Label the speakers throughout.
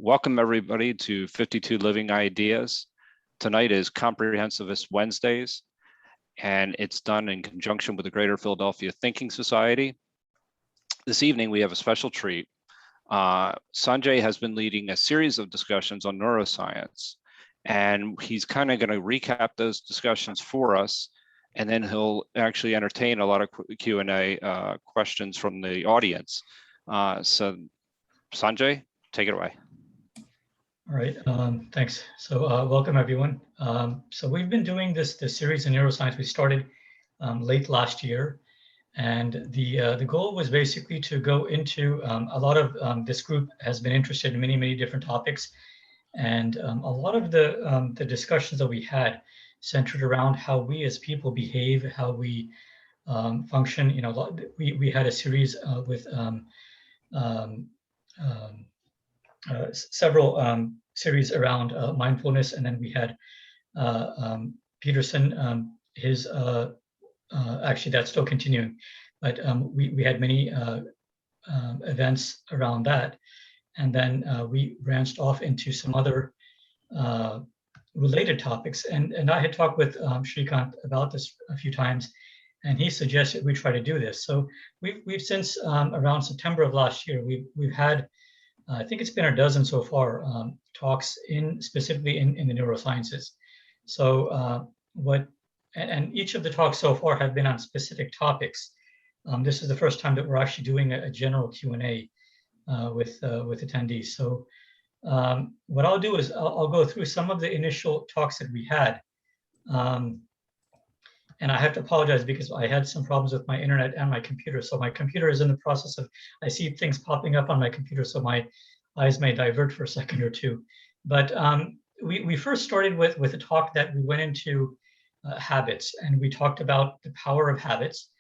Speaker 1: Welcome everybody to 52 Living Ideas. Tonight is Comprehensivist Wednesdays, and it's done in conjunction with the Greater Philadelphia Thinking Society. This evening we have a special treat. Sanjay has been leading a series of discussions on neuroscience, and he's kind of going to recap those discussions for us, and then he'll actually entertain a lot of Q&A questions from the audience. So Sanjay, take it away.
Speaker 2: All right, thanks. So welcome everyone. So we've been doing this series in neuroscience. We started late last year, and the goal was basically to go into a lot of this group has been interested in many different topics, and a lot of the discussions that we had centered around how we as people behave, how we function. You know, we had a series with several series around mindfulness, and then we had Peterson, his actually that's still continuing, but we had many events around that, and then we branched off into some other related topics, and I had talked with Shrikant about this a few times, and he suggested we try to do this. So we've since around September of last year, we've had I think it's been a dozen so far talks specifically in the neurosciences. So and each of the talks so far have been on specific topics. This is the first time that we're actually doing a general Q&A with attendees. So what I'll do is I'll go through some of the initial talks that we had. And I have to apologize because I had some problems with my internet and my computer. So my computer is in the process of, I see things popping up on my computer, so my eyes may divert for a second or two. But we first started with a talk that we went into habits, and we talked about the power of habits.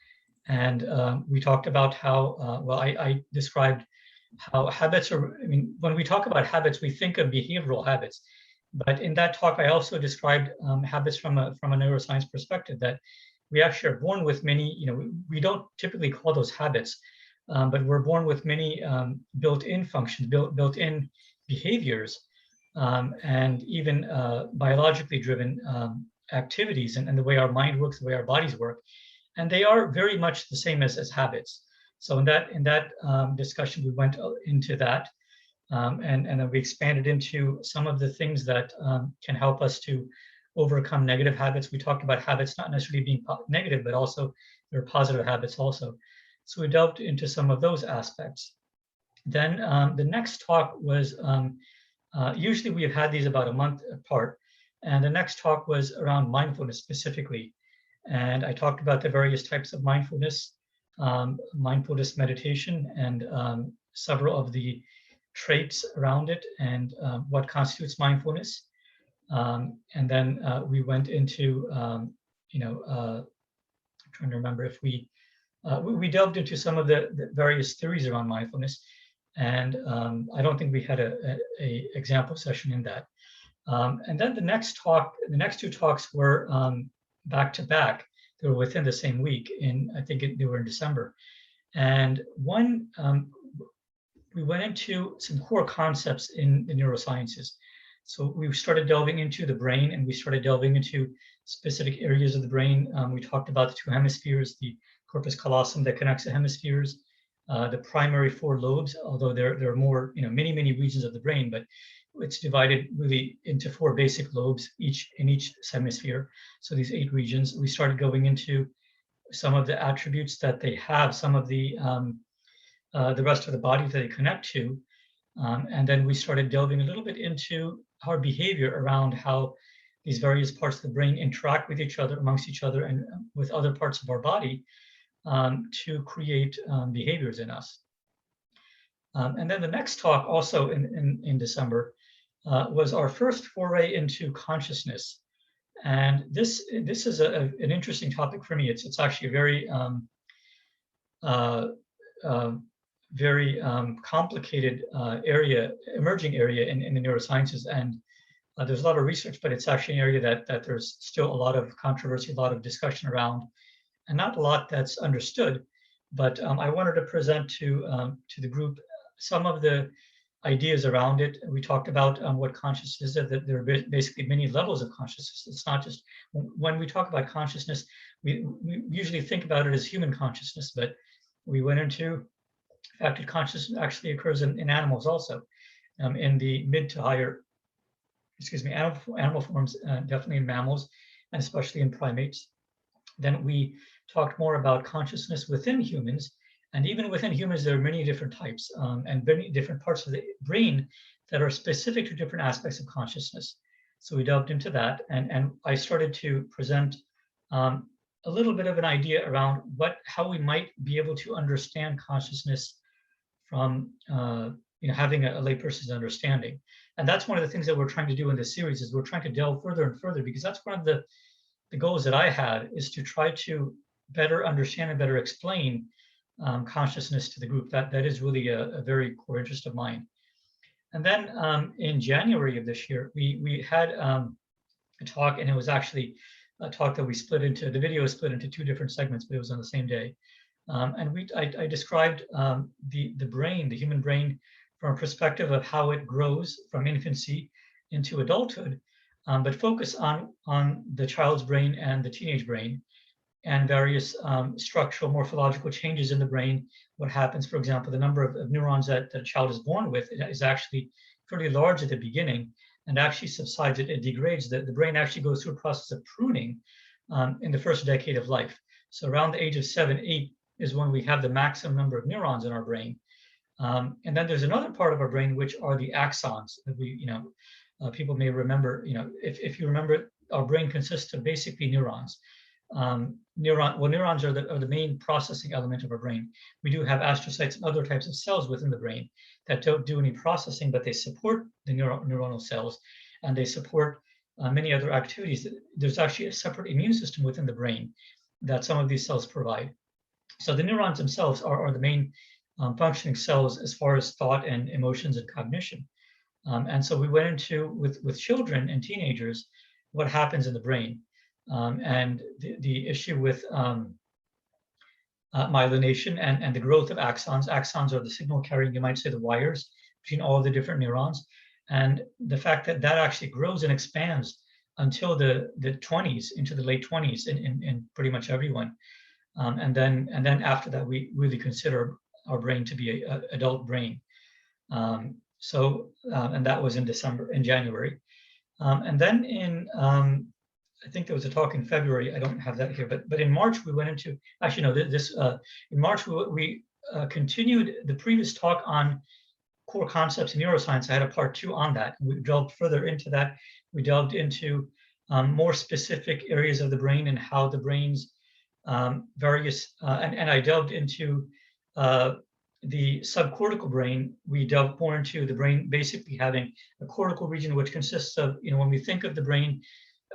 Speaker 2: And we talked about how, well, I described how habits are, I mean, when we talk about habits, we think of behavioral habits. But in that talk, I also described habits from a neuroscience perspective, that we actually are born with many, you know, we don't typically call those habits, but we're born with many built-in functions, built-in behaviors, and even biologically driven activities, and the way our mind works, the way our bodies work. And they are very much the same as habits. So in that discussion, we went into that. And then we expanded into some of the things that can help us to overcome negative habits. We talked about habits not necessarily being negative, but also there are positive habits also. So we delved into some of those aspects. Then the next talk was, usually we have had these about a month apart, and the next talk was around mindfulness specifically. And I talked about the various types of mindfulness, mindfulness meditation, and several of the traits around it, and what constitutes mindfulness. And then we went into, I'm trying to remember if we delved into some of the various theories around mindfulness, and I don't think we had a example session in that. And then the next two talks were back to back. They were within the same week. I think they were in December. And one, we went into some core concepts in the neurosciences. So we started delving into the brain, and we started delving into specific areas of the brain. We talked about the two hemispheres, the corpus callosum that connects the hemispheres, the primary four lobes, although there are more, many regions of the brain, but it's divided really into four basic lobes, in each hemisphere. So these 8 regions. We started going into some of the attributes that they have, some of the rest of the body that they connect to. And then we started delving a little bit into our behavior around how these various parts of the brain interact with each other, amongst each other, and with other parts of our body to create behaviors in us. And then the next talk, also in December, was our first foray into consciousness. And this is an interesting topic for me. It's actually a very complicated emerging area in the neurosciences, and there's a lot of research, but it's actually an area that there's still a lot of controversy, a lot of discussion around, and not a lot that's understood. But I wanted to present to the group some of the ideas around it. We talked about what consciousness is, that there are basically many levels of consciousness. It's not just, when we talk about consciousness, we usually think about it as human consciousness, but we went into the fact that consciousness actually occurs in animals also, in the mid to higher, animal forms, definitely in mammals, and especially in primates. Then we talked more about consciousness within humans. And even within humans, there are many different types and many different parts of the brain that are specific to different aspects of consciousness. So we delved into that, and I started to present a little bit of an idea around how we might be able to understand consciousness from having a layperson's understanding. And that's one of the things that we're trying to do in this series, is we're trying to delve further and further, because that's one of the goals that I had, is to try to better understand and better explain consciousness to the group. That is really a very core interest of mine. And then in January of this year, we had a talk, and it was actually a talk that we split into, the video was split into 2 different segments, but it was on the same day. And I described the brain, the human brain, from a perspective of how it grows from infancy into adulthood, but focus on the child's brain and the teenage brain, and various structural morphological changes in the brain. What happens, for example, the number of neurons that the child is born with is actually fairly large at the beginning, and actually subsides, it degrades. The brain actually goes through a process of pruning in the first decade of life. So around the age of 7, 8 is when we have the maximum number of neurons in our brain. And then there's another part of our brain, which are the axons that people may remember. If you remember, our brain consists of basically neurons. Neurons are the main processing element of our brain. We do have astrocytes and other types of cells within the brain that don't do any processing, but they support the neuronal cells, and they support many other activities. There's actually a separate immune system within the brain that some of these cells provide. So the neurons themselves are the main functioning cells as far as thought and emotions and cognition. And so we went into, with children and teenagers, what happens in the brain. And the issue with myelination and the growth of axons. Axons are the signal carrying, you might say, the wires between all the different neurons. And the fact that actually grows and expands until the 20s, into the late 20s in pretty much everyone. And then after that, we really consider our brain to be an adult brain. And that was in January. And then in, I think there was a talk in February, I don't have that here, but in March we went into, actually no, in March we continued the previous talk on core concepts in neuroscience. I had a part 2 on that. We delved further into that. We delved into more specific areas of the brain and how the brain's various, and I delved into the subcortical brain. We delved more into the brain basically having a cortical region, which consists of, when we think of the brain,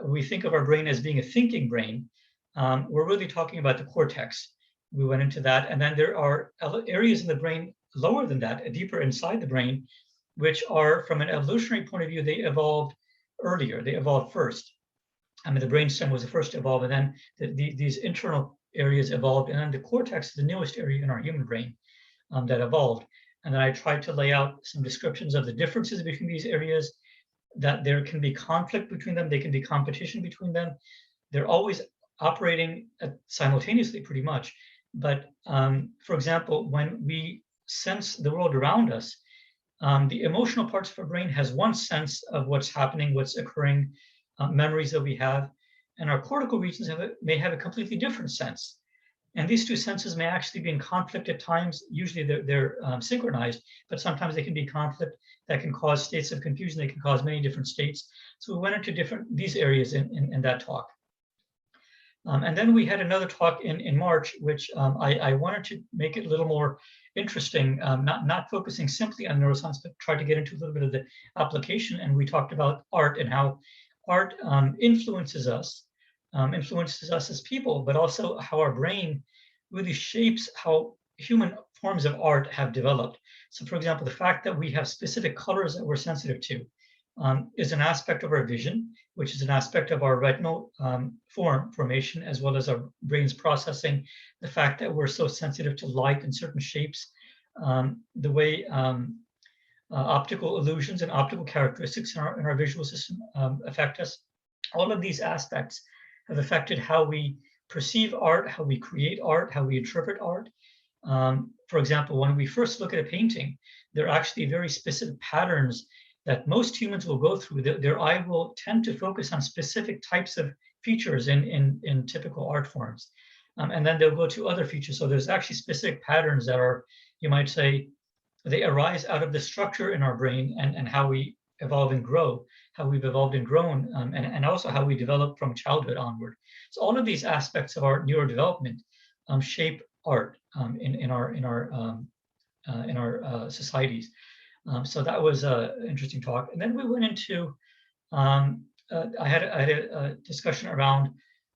Speaker 2: we think of our brain as being a thinking brain. We're really talking about the cortex. We went into that. And then there are areas in the brain lower than that, deeper inside the brain, which are, from an evolutionary point of view, they evolved earlier. They evolved first. I mean, the brainstem was the first to evolve, and then these internal areas evolved, and then the cortex is the newest area in our human brain that evolved. And then I tried to lay out some descriptions of the differences between these areas, that there can be conflict between them, they can be competition between them. They're always operating simultaneously, pretty much. But for example, when we sense the world around us, the emotional parts of our brain has one sense of what's happening, what's occurring, memories that we have, and our cortical regions may have a completely different sense. And these two senses may actually be in conflict at times. Usually they're synchronized, but sometimes they can be conflict that can cause states of confusion. They can cause many different states. So we went into these areas in that talk. And then we had another talk in March, which I wanted to make it a little more interesting, not focusing simply on neuroscience, but try to get into a little bit of the application. And we talked about art and how art influences us as people, but also how our brain really shapes how human forms of art have developed. So for example, the fact that we have specific colors that we're sensitive to is an aspect of our vision, which is an aspect of our retinal formation, as well as our brain's processing. The fact that we're so sensitive to light and certain shapes, the way optical illusions and optical characteristics in our visual system affect us. All of these aspects have affected how we perceive art, how we create art, how we interpret art. For example, when we first look at a painting, there are actually very specific patterns that most humans will go through. Their eye will tend to focus on specific types of features in typical art forms. And then they'll go to other features. So there's actually specific patterns that are, you might say, they arise out of the structure in our brain and how we evolve and grow, how we've evolved and grown, and also how we develop from childhood onward. So all of these aspects of our neurodevelopment shape art in our societies. So that was an interesting talk. And then we went into, I had a discussion around,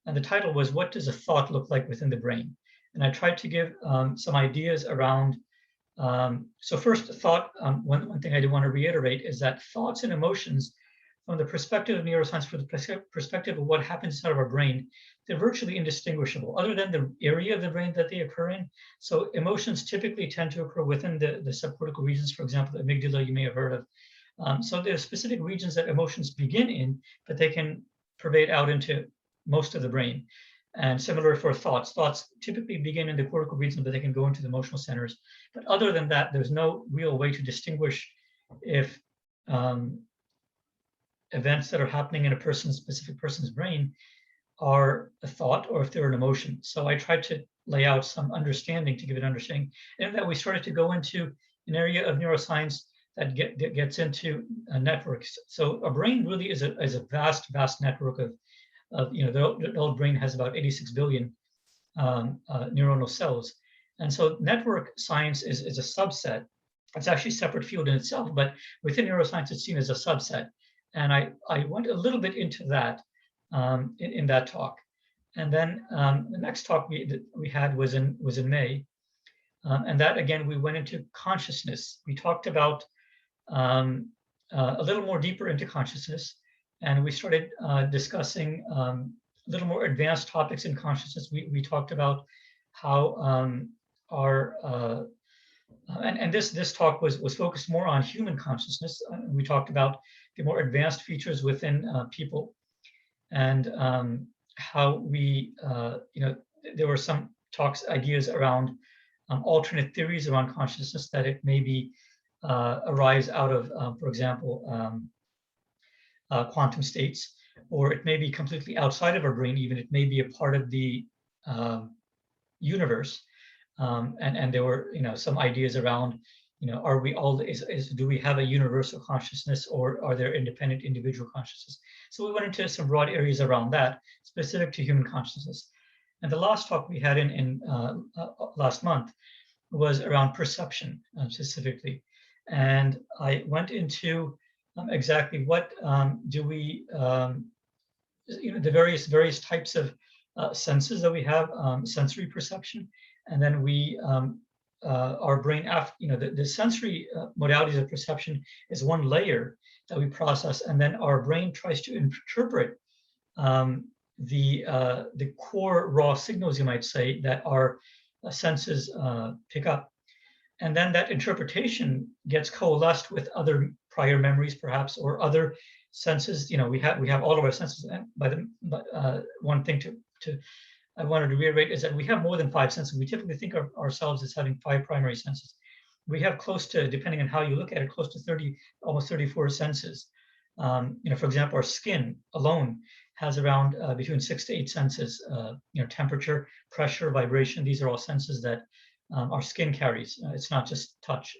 Speaker 2: and the title was, "What does a thought look like within the brain?" And I tried to give some ideas around. So first, thought, one thing I do want to reiterate is that thoughts and emotions, from the perspective of neuroscience, from the perspective of what happens inside of our brain, they're virtually indistinguishable, other than the area of the brain that they occur in. So emotions typically tend to occur within the subcortical regions, for example, the amygdala you may have heard of. So there are specific regions that emotions begin in, but they can pervade out into most of the brain. And similar for thoughts. Thoughts typically begin in the cortical region, but they can go into the emotional centers. But other than that, there's no real way to distinguish if events that are happening in a specific person's brain are a thought or if they're an emotion. So I tried to lay out some understanding to give it understanding. And that we started to go into an area of neuroscience that gets into networks. So a brain really is a vast network of the old brain has about 86 billion neuronal cells. And so network science is a subset. It's actually a separate field in itself, but within neuroscience, it's seen as a subset. And I went a little bit into that in that talk. And then the next talk we had was in May. And that, again, we went into consciousness. We talked about a little more deeper into consciousness. And we started discussing a little more advanced topics in consciousness. We talked about how this talk was focused more on human consciousness. We talked about the more advanced features within people, and how we, there were some ideas around alternate theories around consciousness, that it maybe arise out of, for example, quantum states, or it may be completely outside of our brain. Even it may be a part of the universe. And there were, some ideas around, are we all, do we have a universal consciousness, or are there independent individual consciousness? So we went into some broad areas around that, specific to human consciousness. And the last talk we had in last month was around perception specifically. And I went into exactly what do we, the various types of senses that we have, sensory perception, and then we, our brain, the sensory modalities of perception is one layer that we process, and then our brain tries to interpret the core raw signals, you might say, that our senses pick up. And then that interpretation gets coalesced with other prior memories, perhaps, or other senses. We have all of our senses. And one thing I wanted to reiterate is that we have more than 5 senses. We typically think of ourselves as having 5 primary senses. We have close to, depending on how you look at it, close to 30, almost 34 senses. For example, our skin alone has around between 6 to 8 senses. Temperature, pressure, vibration. These are all senses that our skin carries. It's not just touch.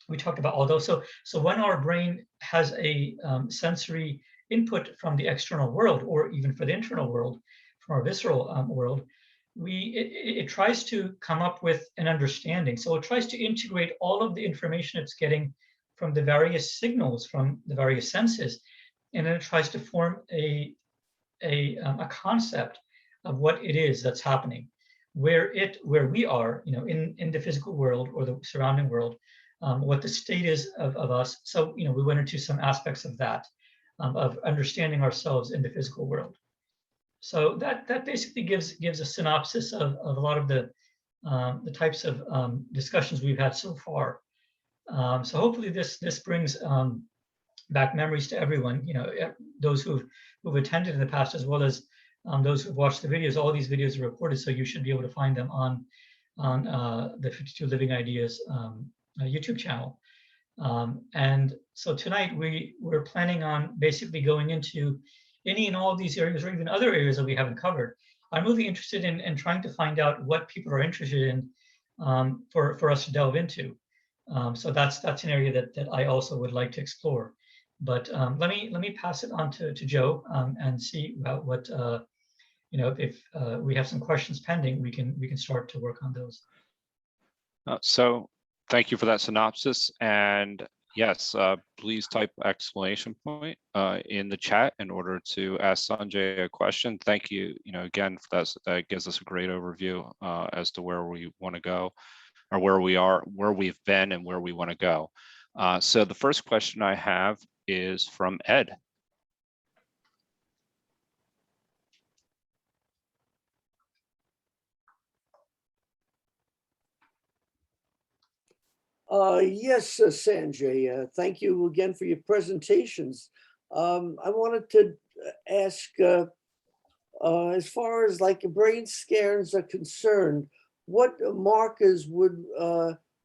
Speaker 2: We talked about all those. So when our brain has a sensory input from the external world, or even for the internal world, from our visceral world, it tries to come up with an understanding. So it tries to integrate all of the information it's getting from the various signals from the various senses, and then it tries to form a concept of what it is that's happening, where we are, in the physical world or the surrounding world, what the state is of us. So we went into some aspects of that, of understanding ourselves in the physical world. So that basically gives a synopsis of a lot of the types of discussions we've had so far. So hopefully this brings back memories to everyone, those who've attended in the past, as well as those who've watched the videos. All these videos are recorded, so you should be able to find them on the 52 Living Ideas YouTube channel. And so tonight we're planning on basically going into any and all of these areas, or even other areas that we haven't covered. I'm really interested in trying to find out what people are interested in for us to delve into. So that's an area that I also would like to explore. But let me pass it on to Joe and see about what if we have some questions pending, we can start to work on those.
Speaker 1: So thank you for that synopsis. And yes, please type exclamation point in the chat in order to ask Sanjay a question. Thank you, again, for that. That gives us a great overview as to where we want to go, or where we are, where we've been, and where we want to go. So the first question I have is from Ed.
Speaker 3: Yes, Sanjay, thank you again for your presentations. I wanted to ask, as far as like brain scans are concerned, what markers would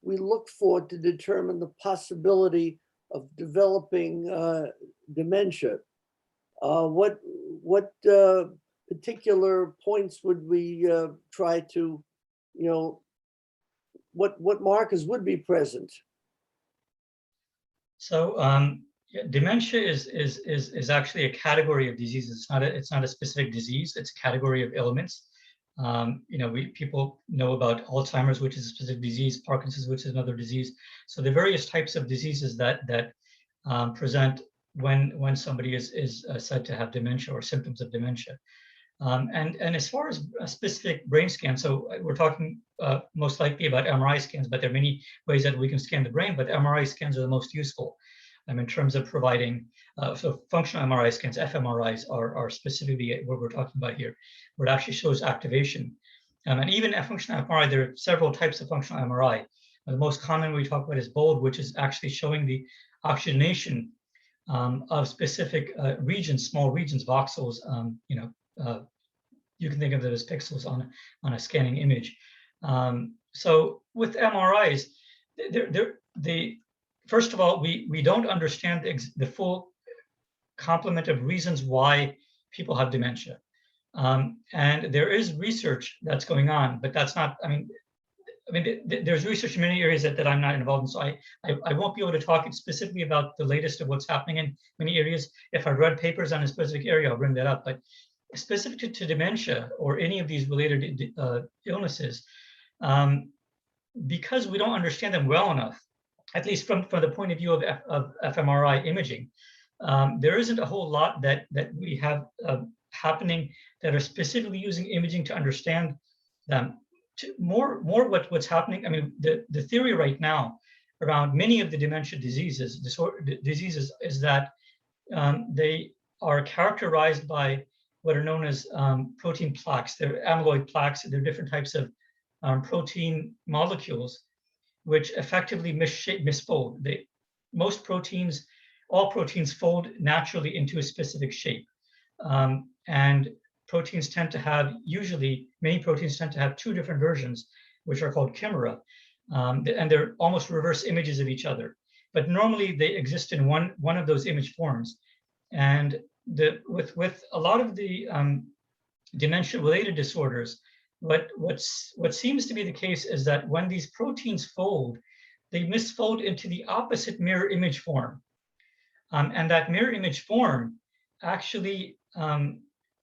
Speaker 3: we look for to determine the possibility of developing dementia? What particular points would we try to, what markers would be present? So
Speaker 2: dementia is actually a category of diseases. It's not a specific disease. It's a category of ailments. People know about Alzheimer's, which is a specific disease, Parkinson's, which is another disease. So the various types of diseases that present when somebody is said to have dementia or symptoms of dementia. And as far as a specific brain scan, so we're talking most likely about MRI scans, but there are many ways that we can scan the brain, but MRI scans are the most useful in terms of providing, so functional MRI scans, fMRIs are specifically what we're talking about here, where it actually shows activation. And even a functional MRI, there are several types of functional MRI. The most common we talk about is BOLD, which is actually showing the oxygenation of specific regions, small regions, voxels, you can think of it as pixels on a scanning image. So with MRIs, first of all, we don't understand the full complement of reasons why people have dementia. And there is research that's going on, but that's not, there's research in many areas that I'm not involved in, so I won't be able to talk specifically about the latest of what's happening in many areas. If I read papers on a specific area, I'll bring that up. But specific to dementia or any of these related illnesses, because we don't understand them well enough, at least from the point of view of fMRI imaging, there isn't a whole lot that we have happening that are specifically using imaging to understand them. More what's happening, the theory right now around many of the dementia diseases is that they are characterized by what are known as protein plaques. They're amyloid plaques. They're different types of protein molecules which effectively misfold. Most proteins, all proteins fold naturally into a specific shape. And proteins tend to have, many proteins tend to have two different versions, which are called chimera. And they're almost reverse images of each other. But normally they exist in one of those image forms. And with a lot of the dementia-related disorders, what seems to be the case is that when these proteins fold, they misfold into the opposite mirror image form. And that mirror image form actually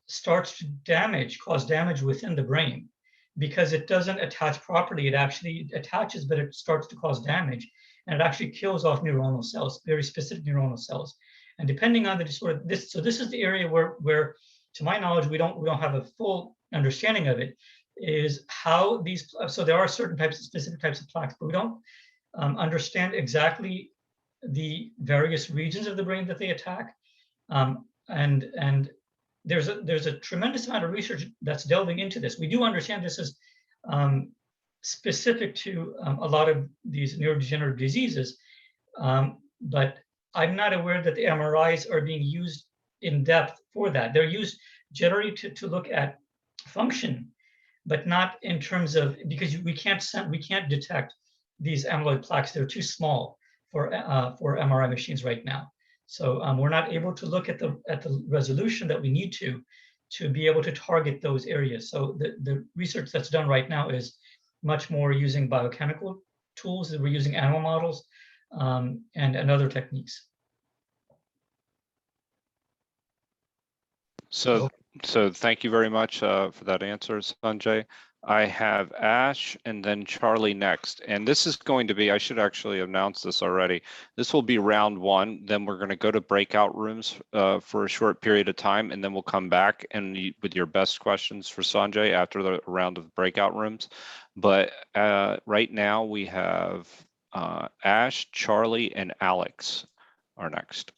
Speaker 2: starts to cause damage within the brain, because it doesn't attach properly. It actually attaches, but it starts to cause damage, and it actually kills off neuronal cells, very specific neuronal cells. And depending on the disorder, this is the area where, to my knowledge, we don't have a full understanding of it, is how these, so there are certain specific types of plaques, but we don't understand exactly the various regions of the brain that they attack. And there's a tremendous amount of research that's delving into this. We do understand this is specific to a lot of these neurodegenerative diseases, But I'm not aware that the MRIs are being used in depth for that. They're used generally to look at function, but not in terms of, because we can't detect these amyloid plaques. They're too small for MRI machines right now. So we're not able to look at the resolution that we need to be able to target those areas. So the research that's done right now is much more using biochemical tools, that we're using animal models and other techniques.
Speaker 1: So thank you very much for that answer, Sanjay. I have Ash and then Charlie next. And this is going to be, I should actually announce this already. This will be round one. Then we're going to go to breakout rooms for a short period of time. And then we'll come back and with your best questions for Sanjay after the round of breakout rooms. But right now we have Ash, Charlie, and Alex are next.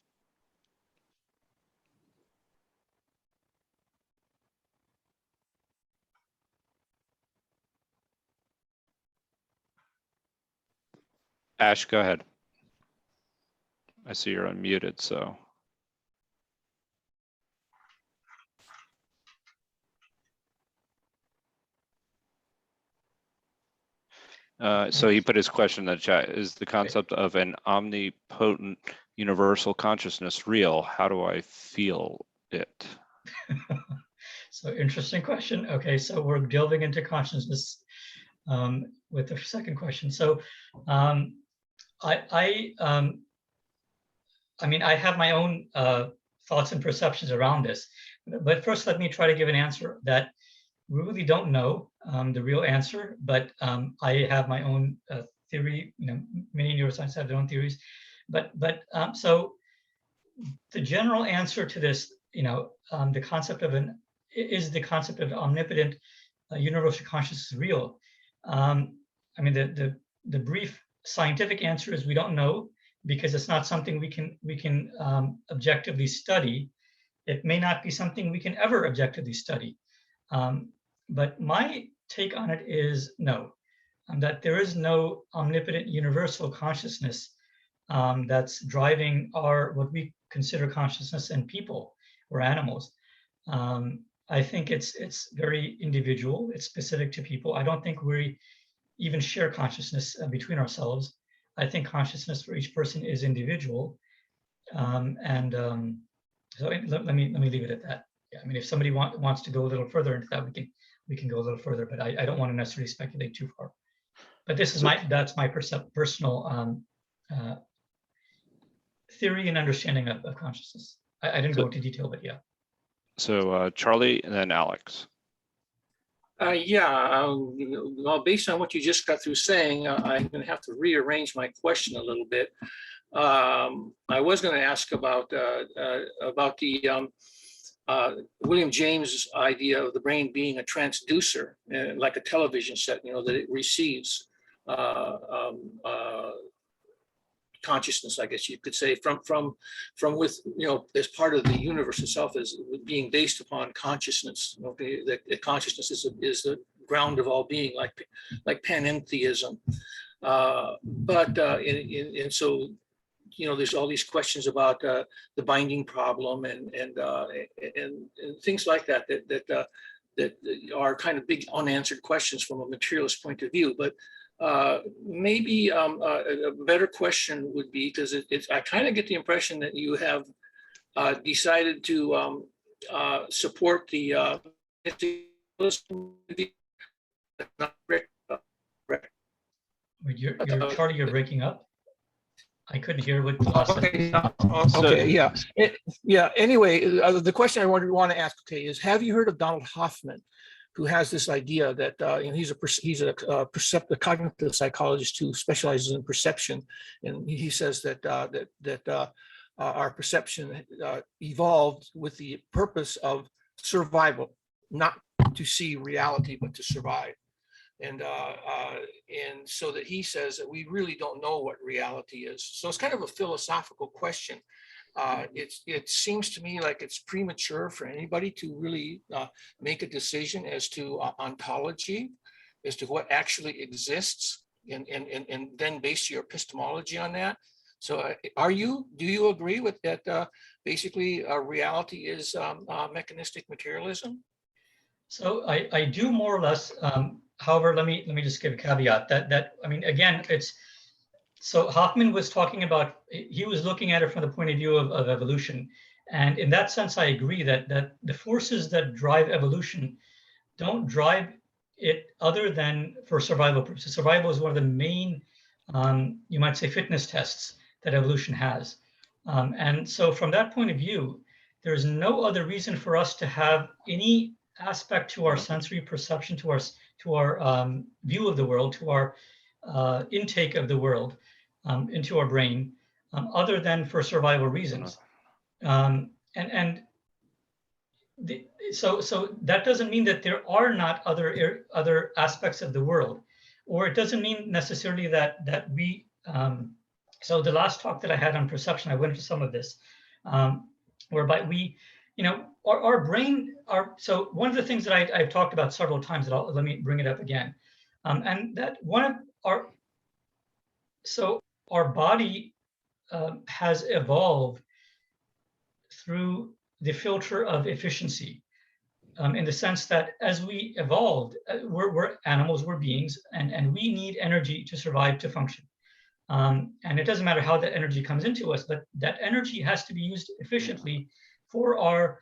Speaker 1: Ash, go ahead. I see you're unmuted, so. So he put his question in the chat. Is the concept of an omnipotent universal consciousness real? How do I feel it?
Speaker 2: So interesting question. Okay, so we're delving into consciousness with the second question. So I mean, I have my own thoughts and perceptions around this, but first let me try to give an answer that we really don't know the real answer, but I have my own theory. You know, many neuroscientists have their own theories, but so the general answer to this, you know, the concept of omnipotent universal consciousness real? I mean, the brief scientific answer is we don't know, because it's not something we can objectively study. It may not be something we can ever objectively study. But my take on it is no, that there is no omnipotent universal consciousness that's driving what we consider consciousness in people or animals. I think it's very individual. It's specific to people. I don't think we even share consciousness between ourselves. I think consciousness for each person is individual. So let me leave it at that. Yeah, I mean, if somebody wants to go a little further into that, we can go a little further, but I don't want to necessarily speculate too far. But this is that's my personal theory and understanding of consciousness. I didn't go into detail, but yeah.
Speaker 1: So Charlie and then Alex.
Speaker 4: Well, based on what you just got through saying, I'm going to have to rearrange my question a little bit. I was going to ask about the William James' idea of the brain being a transducer, like a television set, you know, that it receives consciousness, I guess you could say, from with, you know, as part of the universe itself, as being based upon consciousness. Okay, that consciousness is the ground of all being, like panentheism. And so, you know, there's all these questions about the binding problem and things like that are kind of big unanswered questions from a materialist point of view. But maybe a better question would be, because I kind of get the impression that you have decided to support the
Speaker 2: Charlie, you're breaking up. I couldn't hear what the last
Speaker 4: Anyway, the question I want to ask, okay, is have you heard of Donald Hoffman, who has this idea that you know, he's a cognitive psychologist who specializes in perception, and he says that our perception evolved with the purpose of survival, not to see reality, but to survive. And so that he says that we really don't know what reality is. So it's kind of a philosophical question. It seems to me like it's premature for anybody to really make a decision as to ontology, as to what actually exists, and then base your epistemology on that. So do you agree with that? Basically, reality is mechanistic materialism?
Speaker 2: So I do more or less. However, let me just give a caveat that I mean, again, so Hoffman was talking about, he was looking at it from the point of view of evolution. And in that sense, I agree that the forces that drive evolution don't drive it other than for survival purposes. Survival is one of the main, you might say, fitness tests that evolution has. And so from that point of view, there's no other reason for us to have any aspect to our sensory perception, to our view of the world, to our intake of the world into our brain, other than for survival reasons. So that doesn't mean that there are not other aspects of the world, or it doesn't mean necessarily that we. So the last talk that I had on perception, I went into some of this, whereby we, our brain, so one of the things that I've talked about several times, let me bring it up again, and that our body has evolved through the filter of efficiency, in the sense that as we evolved, we're animals, we're beings, and we need energy to survive, to function. And it doesn't matter how that energy comes into us, but that energy has to be used efficiently for our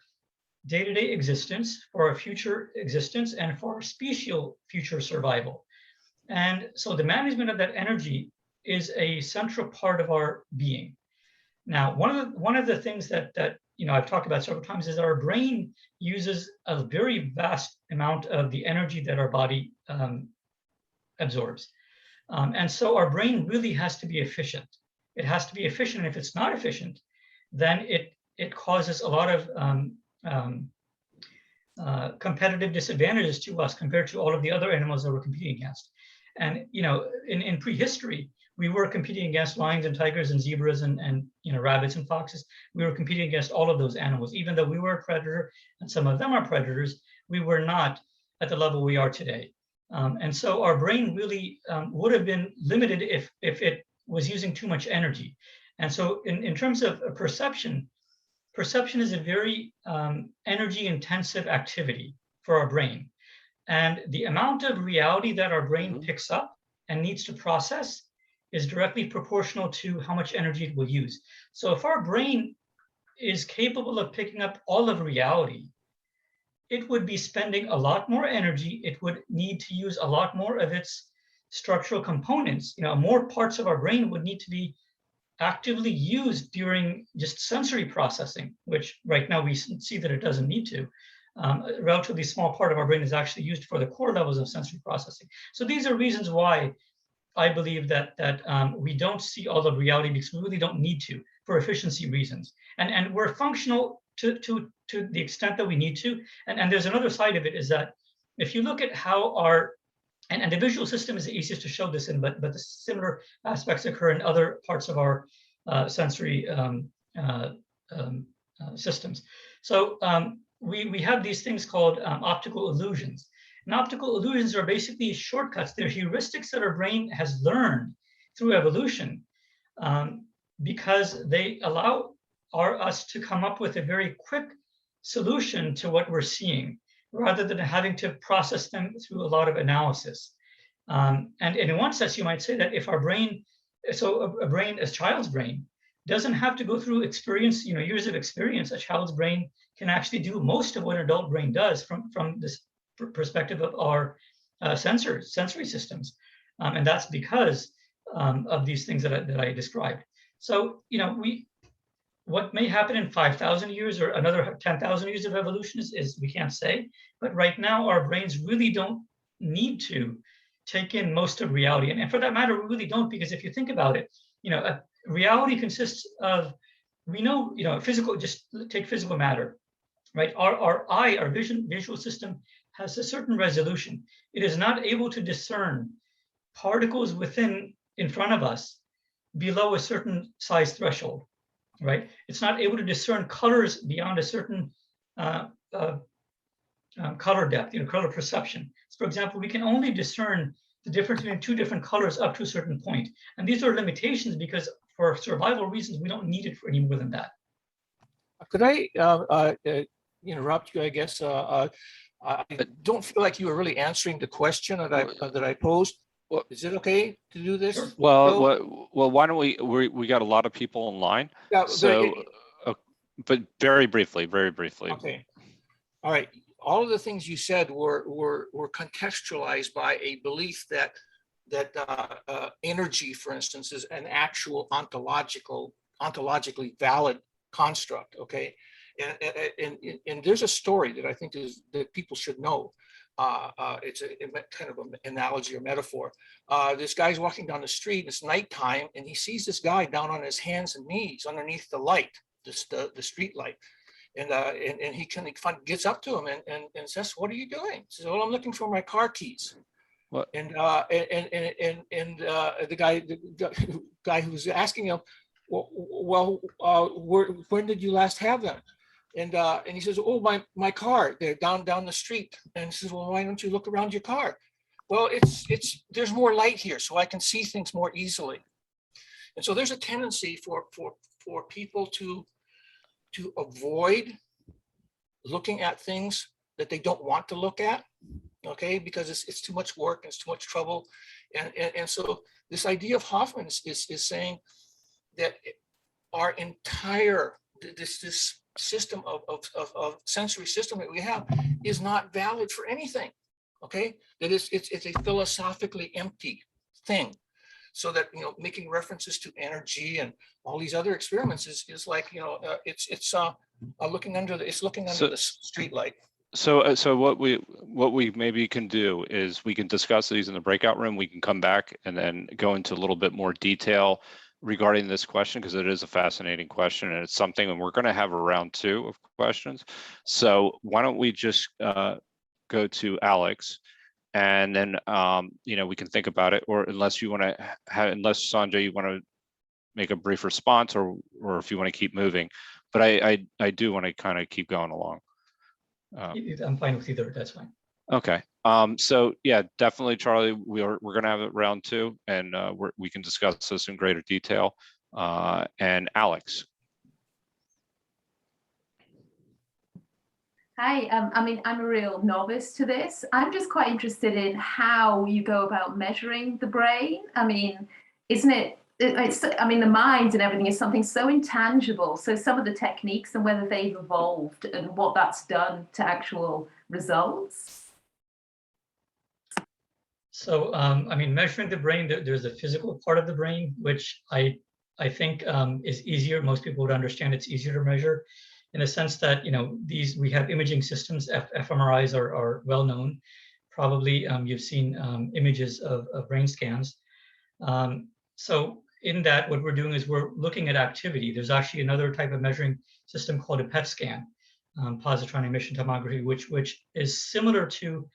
Speaker 2: day-to-day existence, for our future existence, and for our special future survival. And so the management of that energy is a central part of our being. Now, one of the things that I've talked about several times is that our brain uses a very vast amount of the energy that our body absorbs. And so our brain really has to be efficient. It has to be efficient. And if it's not efficient, then it causes a lot of competitive disadvantages to us compared to all of the other animals that we're competing against. And in prehistory, we were competing against lions and tigers and zebras and rabbits and foxes. We were competing against all of those animals. Even though we were a predator and some of them are predators, we were not at the level we are today. And so our brain really would have been limited if it was using too much energy. And so in terms of perception is a very energy intensive activity for our brain. And the amount of reality that our brain picks up and needs to process is directly proportional to how much energy it will use. So if our brain is capable of picking up all of reality, it would be spending a lot more energy. It would need to use a lot more of its structural components. More parts of our brain would need to be actively used during just sensory processing, which right now we see that it doesn't need to. A relatively small part of our brain is actually used for the core levels of sensory processing. So these are reasons why I believe that we don't see all of reality, because we really don't need to, for efficiency reasons. And we're functional to the extent that we need to. And there's another side of it, is that if you look at how and the visual system is the easiest to show this in, but the similar aspects occur in other parts of our sensory systems. So we have these things called optical illusions. And optical illusions are basically shortcuts. They're heuristics that our brain has learned through evolution, because they allow us to come up with a very quick solution to what we're seeing, rather than having to process them through a lot of analysis. And in one sense, you might say that if our brain, a child's brain, doesn't have to go through experience, years of experience. A child's brain can actually do most of what an adult brain does from this perspective of our sensory systems. And that's because of these things that I described. So, what may happen in 5,000 years or another 10,000 years of evolution is we can't say. But right now, our brains really don't need to take in most of reality. And for that matter, we really don't, because if you think about it, reality consists of, physical, just take physical matter, right? Our eye, our visual system has a certain resolution. It is not able to discern particles in front of us below a certain size threshold, right? It's not able to discern colors beyond a certain color depth, color perception. So for example, we can only discern the difference between two different colors up to a certain point. And these are limitations because for survival reasons, we don't need it for any more than that.
Speaker 4: Could I interrupt you? I guess I don't feel like you were really answering the question that I posed. Is it okay to do this?
Speaker 2: Sure.
Speaker 1: Well, why don't we got a lot of people online.
Speaker 4: Yeah,
Speaker 1: So, but very briefly.
Speaker 4: Okay. All right. All of the things you said were contextualized by a belief that energy, for instance, is an actual ontologically valid construct. Okay, and there's a story that I think that people should know. It's a kind of an analogy or metaphor. This guy's walking down the street. It's nighttime, and he sees this guy down on his hands and knees underneath the light, the street light. And he kind of gets up to him and says, "What are you doing?" He says, "Well, I'm looking for my car keys."
Speaker 1: What?
Speaker 4: And the guy who was asking him, "Well, when did you last have them?" And he says, "Oh, my car, they're down the street." And he says, "Well, why don't you look around your car?" "Well, there's more light here, so I can see things more easily." And so there's a tendency for people to avoid looking at things that they don't want to look at, okay, because it's too much work and it's too much trouble. And so this idea of Hoffman is saying that our entire, this system of sensory system that we have is not valid for anything, okay? That it's a philosophically empty thing. So that, making references to energy and all these other experiments is like, it's looking under the street light.
Speaker 1: So what we maybe can do is we can discuss these in the breakout room. We can come back and then go into a little bit more detail regarding this question, because it is a fascinating question, and it's something, and we're going to have a round 2 of questions. So why don't we just go to Alex, and then we can think about it, or unless you want to unless Sanjay, you want to make a brief response, or if you want to keep moving. But I do want to kind of keep going along.
Speaker 2: I'm fine with either. That's fine.
Speaker 1: Okay. So yeah, definitely, Charlie. We're going to have it round 2, and we can discuss this in greater detail. And Alex.
Speaker 5: Hi, I'm a real novice to this. I'm just quite interested in how you go about measuring the brain. Isn't it? The mind and everything is something so intangible. So some of the techniques and whether they've evolved and what that's done to actual results.
Speaker 2: So, measuring the brain, there's a physical part of the brain, which I think is easier. Most people would understand it's easier to measure, in the sense that, we have imaging systems. fMRIs are well known. Probably you've seen images of brain scans. So in that, what we're doing is we're looking at activity. There's actually another type of measuring system called a PET scan, positron emission tomography, which is similar to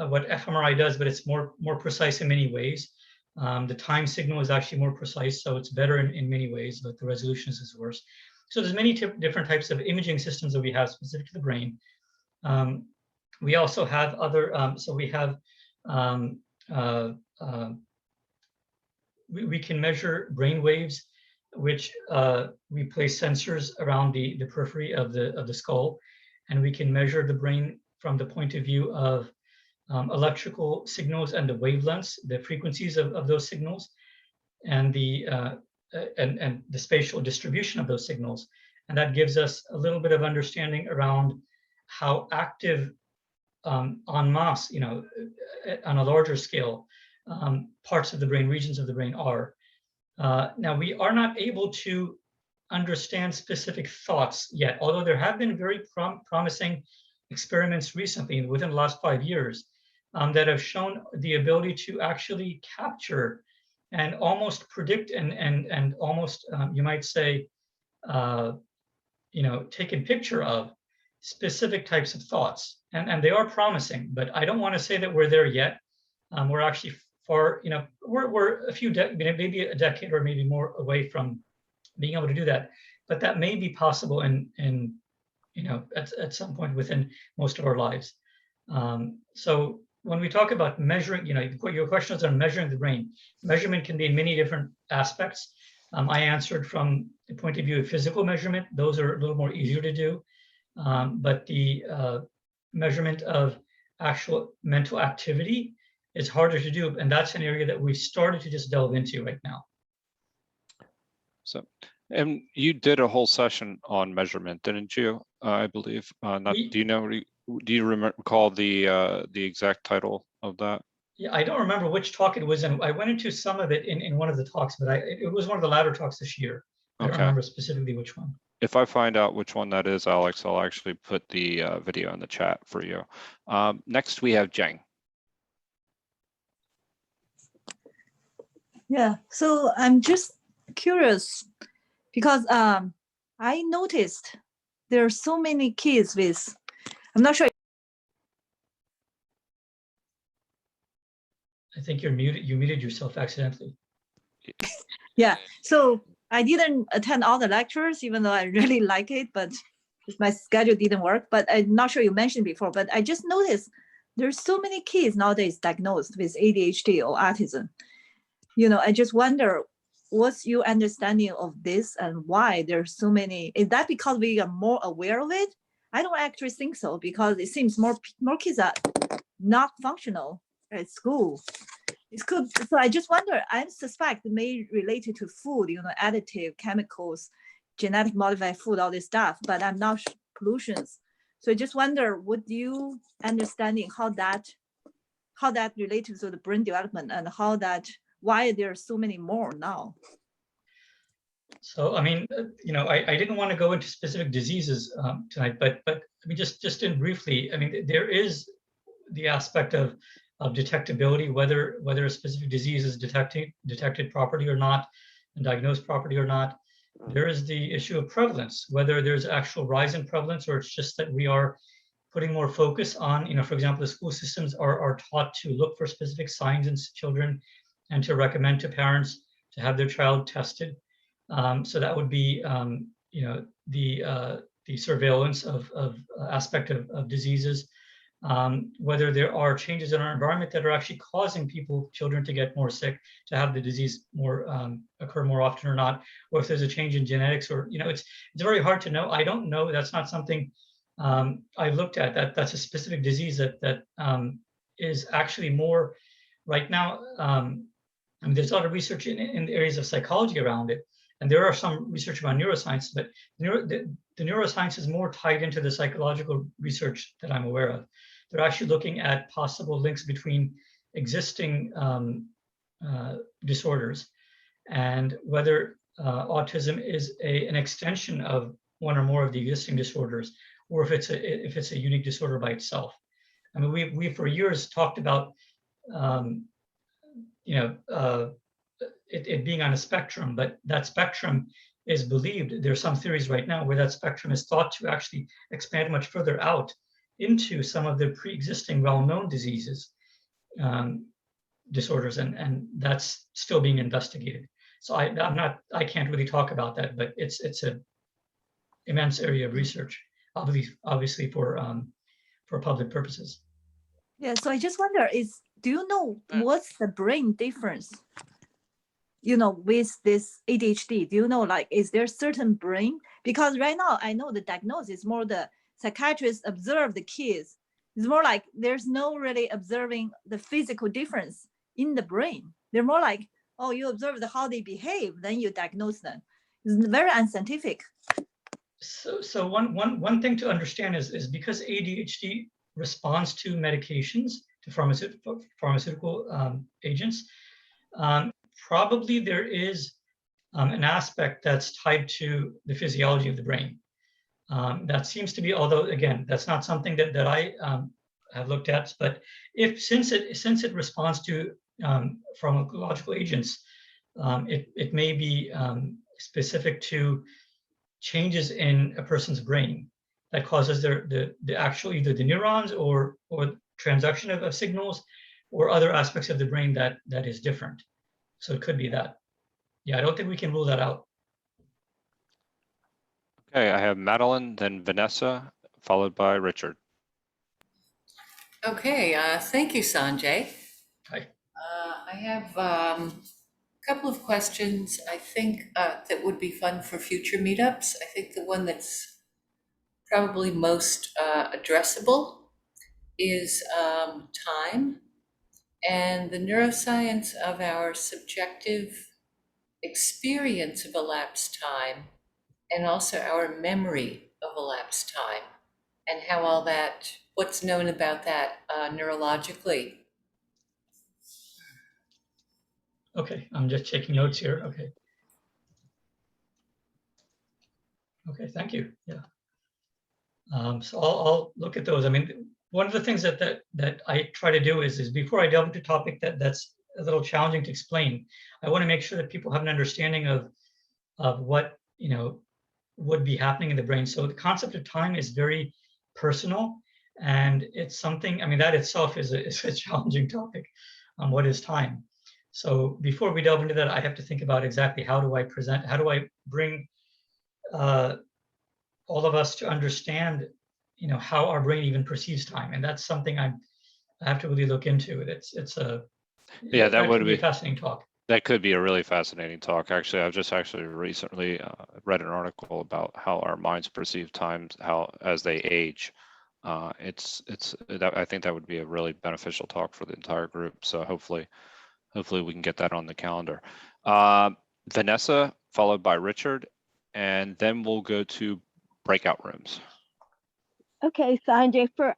Speaker 2: what fMRI does, but it's more precise in many ways. The time signal is actually more precise, so it's better in many ways, but the resolution is worse. So there's many different types of imaging systems that we have specific to the brain. We also have other, we can measure brain waves, which we place sensors around the periphery of the skull, and we can measure the brain from the point of view of electrical signals and the wavelengths, the frequencies of those signals, and the spatial distribution of those signals. And that gives us a little bit of understanding around how active en masse, on a larger scale, parts of the brain, regions of the brain are. Now, we are not able to understand specific thoughts yet, although there have been very promising experiments recently, within the last 5 years, that have shown the ability to actually capture and almost predict and almost, you might say, take a picture of specific types of thoughts. And they are promising, but I don't want to say that we're there yet. We're actually far, we're a few, maybe a decade or maybe more away from being able to do that. But that may be possible at some point within most of our lives. So when we talk about measuring, your question is on measuring the brain. Measurement can be in many different aspects. I answered from the point of view of physical measurement. Those are a little more easier to do. But the measurement of actual mental activity is harder to do. And that's an area that we started to just delve into right now.
Speaker 1: So, and you did a whole session on measurement, didn't you? I believe. Do you know? Do you recall the exact title of that?
Speaker 2: Yeah, I don't remember which talk it was in. I went into some of it in one of the talks, but it was one of the latter talks this year. I don't remember specifically which one.
Speaker 1: If I find out which one that is, Alex, I'll actually put the video in the chat for you. Next, we have Jeng.
Speaker 6: Yeah, so I'm just curious because I noticed there are so many kids with, I'm not sure.
Speaker 2: I think you're muted. You muted yourself accidentally.
Speaker 6: Yeah, so I didn't attend all the lectures, even though I really like it, but my schedule didn't work. But I'm not sure you mentioned before, but I just noticed there's so many kids nowadays diagnosed with ADHD or autism. You know, I just wonder, what's your understanding of this and why there's so many? Is that because we are more aware of it? I don't actually think so, because it seems more kids are not functional at school. It's good. So I just wonder, I suspect it may relate to food, you know, additive, chemicals, genetic modified food, all this stuff, but I'm not sure pollutions. So I just wonder, would you understanding how that relates to the brain development and why there are so many more now?
Speaker 2: So, I mean, you know, I didn't want to go into specific diseases tonight, but I mean, just in briefly, I mean, there is the aspect of detectability, whether a specific disease is detected properly or not, and diagnosed properly or not. There is the issue of prevalence, whether there's actual rise in prevalence, or it's just that we are putting more focus on, you know, for example, the school systems are taught to look for specific signs in children and to recommend to parents to have their child tested. So that would be, you know, the surveillance of aspect of diseases. Whether there are changes in our environment that are actually causing children to get more sick, to have the disease occur more often or not, or if there's a change in genetics, or, you know, it's very hard to know. I don't know. That's not something I've looked at. That's a specific disease that is actually more right now. I mean, there's a lot of research in the areas of psychology around it, and there are some research about neuroscience, but the neuroscience is more tied into the psychological research that I'm aware of. They're actually looking at possible links between existing disorders and whether autism is an extension of one or more of the existing disorders, or if it's a unique disorder by itself. I mean, we for years talked about you know, it being on a spectrum, but that spectrum is believed. There are some theories right now where that spectrum is thought to actually expand much further out into some of the pre-existing well-known diseases, disorders, and that's still being investigated. So I can't really talk about that, but it's an immense area of research, obviously for public purposes.
Speaker 6: Yeah, so I just wonder, do you know what's the brain difference, you know, with this ADHD? Do you know, like, is there certain brain? Because right now I know the diagnosis is more the psychiatrists observe the kids. It's more like there's no really observing the physical difference in the brain. They're more like, oh, you observe how they behave, then you diagnose them. It's very unscientific.
Speaker 2: So one thing to understand is because ADHD responds to medications, to pharmaceutical agents, probably there is an aspect that's tied to the physiology of the brain. That seems to be, although again, that's not something that I have looked at, but since it responds to pharmacological agents, it may be specific to changes in a person's brain that causes the actual, either the neurons or transduction of signals, or other aspects of the brain that is different. So it could be that. Yeah, I don't think we can rule that out.
Speaker 1: Okay, I have Madeline, then Vanessa, followed by Richard.
Speaker 7: Okay, thank you, Sanjay.
Speaker 2: Hi.
Speaker 7: I have a Couple of questions, I think, that would be fun for future meetups. I think the one that's probably most addressable is time and the neuroscience of our subjective experience of elapsed time, and also our memory of elapsed time, and how all that, what's known about that neurologically.
Speaker 2: Okay, I'm just taking notes here. Okay. Okay, thank you. Yeah. So I'll look at those. I mean, one of the things that I try to do is before I delve into a topic that's a little challenging to explain, I want to make sure that people have an understanding of what, you know, would be happening in the brain. So the concept of time is very personal, and it's something, I mean, that itself is a challenging topic. What is time? So before we delve into that, I have to think about exactly how do I bring all of us to understand, you know, how our brain even perceives time, and that's something I have to really look into. It's a
Speaker 1: that would be
Speaker 2: a fascinating talk.
Speaker 1: That could be a really fascinating talk. Actually, I've just recently read an article about how our minds perceive time, how as they age. I think that would be a really beneficial talk for the entire group. So hopefully we can get that on the calendar. Vanessa, followed by Richard, and then we'll go to breakout rooms.
Speaker 8: Okay, Sanjay, for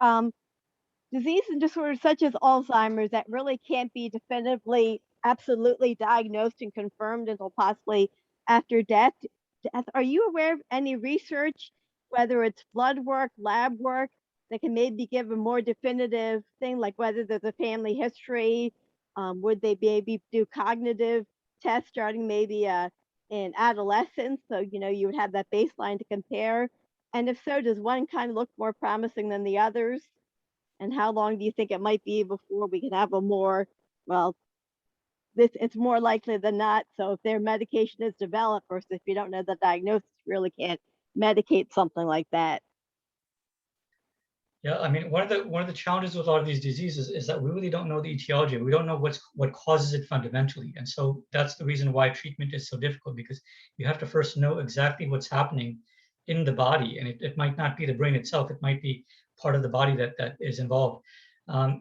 Speaker 8: disease and disorders such as Alzheimer's that really can't be definitively, absolutely diagnosed and confirmed until possibly after death, are you aware of any research, whether it's blood work, lab work, that can maybe give a more definitive thing, like whether there's a family history? Would they maybe do cognitive tests starting maybe in adolescence? So, you know, you would have that baseline to compare. And if so, does one kind of look more promising than the others? And how long do you think it might be before we can have a more, well, it's more likely than not. So if their medication is developed versus if you don't know the diagnosis, you really can't medicate something like that.
Speaker 2: Yeah, I mean, one of the challenges with a lot of these diseases is that we really don't know the etiology. We don't know what causes it fundamentally, and so that's the reason why treatment is so difficult, because you have to first know exactly what's happening in the body, and it might not be the brain itself. It might be part of the body that is involved.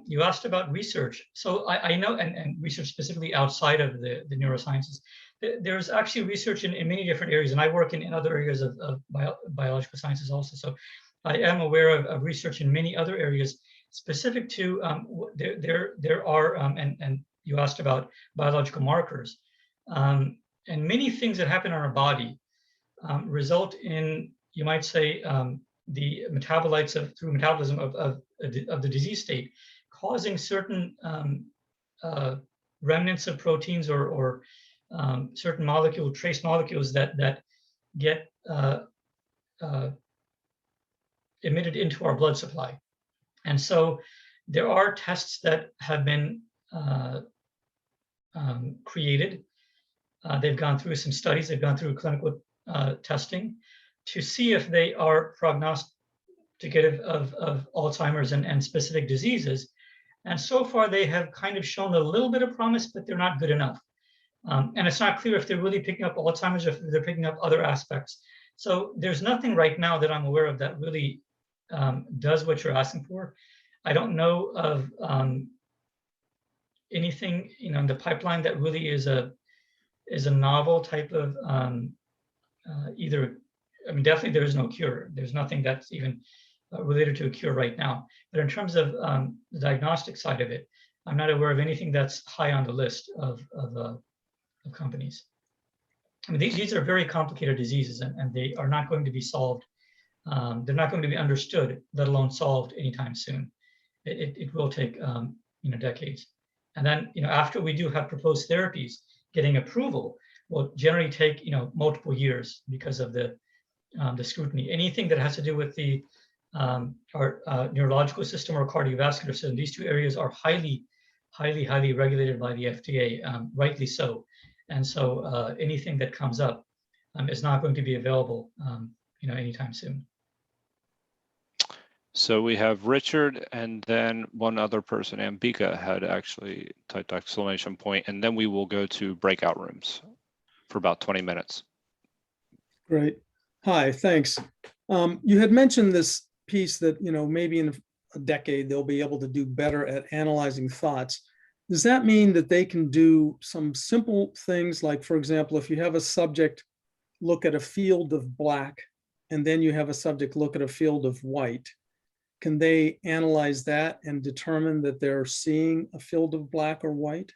Speaker 2: You asked about research, so I know, and research specifically outside of the neurosciences. There's actually research in many different areas, and I work in other areas of biological sciences also. So I am aware of research in many other areas specific to there are and you asked about biological markers, and many things that happen in our body result in, you might say, the metabolites through metabolism of the disease state, causing certain remnants of proteins or certain trace molecules that get emitted into our blood supply. And so there are tests that have been created. They've gone through some studies, they've gone through clinical testing to see if they are prognosticative of Alzheimer's and specific diseases. And so far they have kind of shown a little bit of promise, but they're not good enough. And it's not clear if they're really picking up Alzheimer's or if they're picking up other aspects. So there's nothing right now that I'm aware of that really does what you're asking for. I don't know of anything, you know, in the pipeline that really is a novel type of either. I mean, definitely there is no cure. There's nothing that's even related to a cure right now. But in terms of the diagnostic side of it, I'm not aware of anything that's high on the list of companies. I mean, these are very complicated diseases, and they are not going to be solved. They're not going to be understood, let alone solved anytime soon. It will take decades. And then after we do have proposed therapies, getting approval will generally take multiple years because of the scrutiny. Anything that has to do with the our neurological system or cardiovascular system, these two areas are highly regulated by the FDA, rightly so. And so anything that comes up is not going to be available anytime soon.
Speaker 1: So we have Richard, and then one other person, Ambika, had actually typed exclamation point, and then we will go to breakout rooms for about 20 minutes.
Speaker 9: Great. Hi, thanks. You had mentioned this piece that, maybe in a decade, they'll be able to do better at analyzing thoughts. Does that mean that they can do some simple things like, for example, if you have a subject look at a field of black, and then you have a subject look at a field of white, can they analyze that and determine that they're seeing a field of black or white?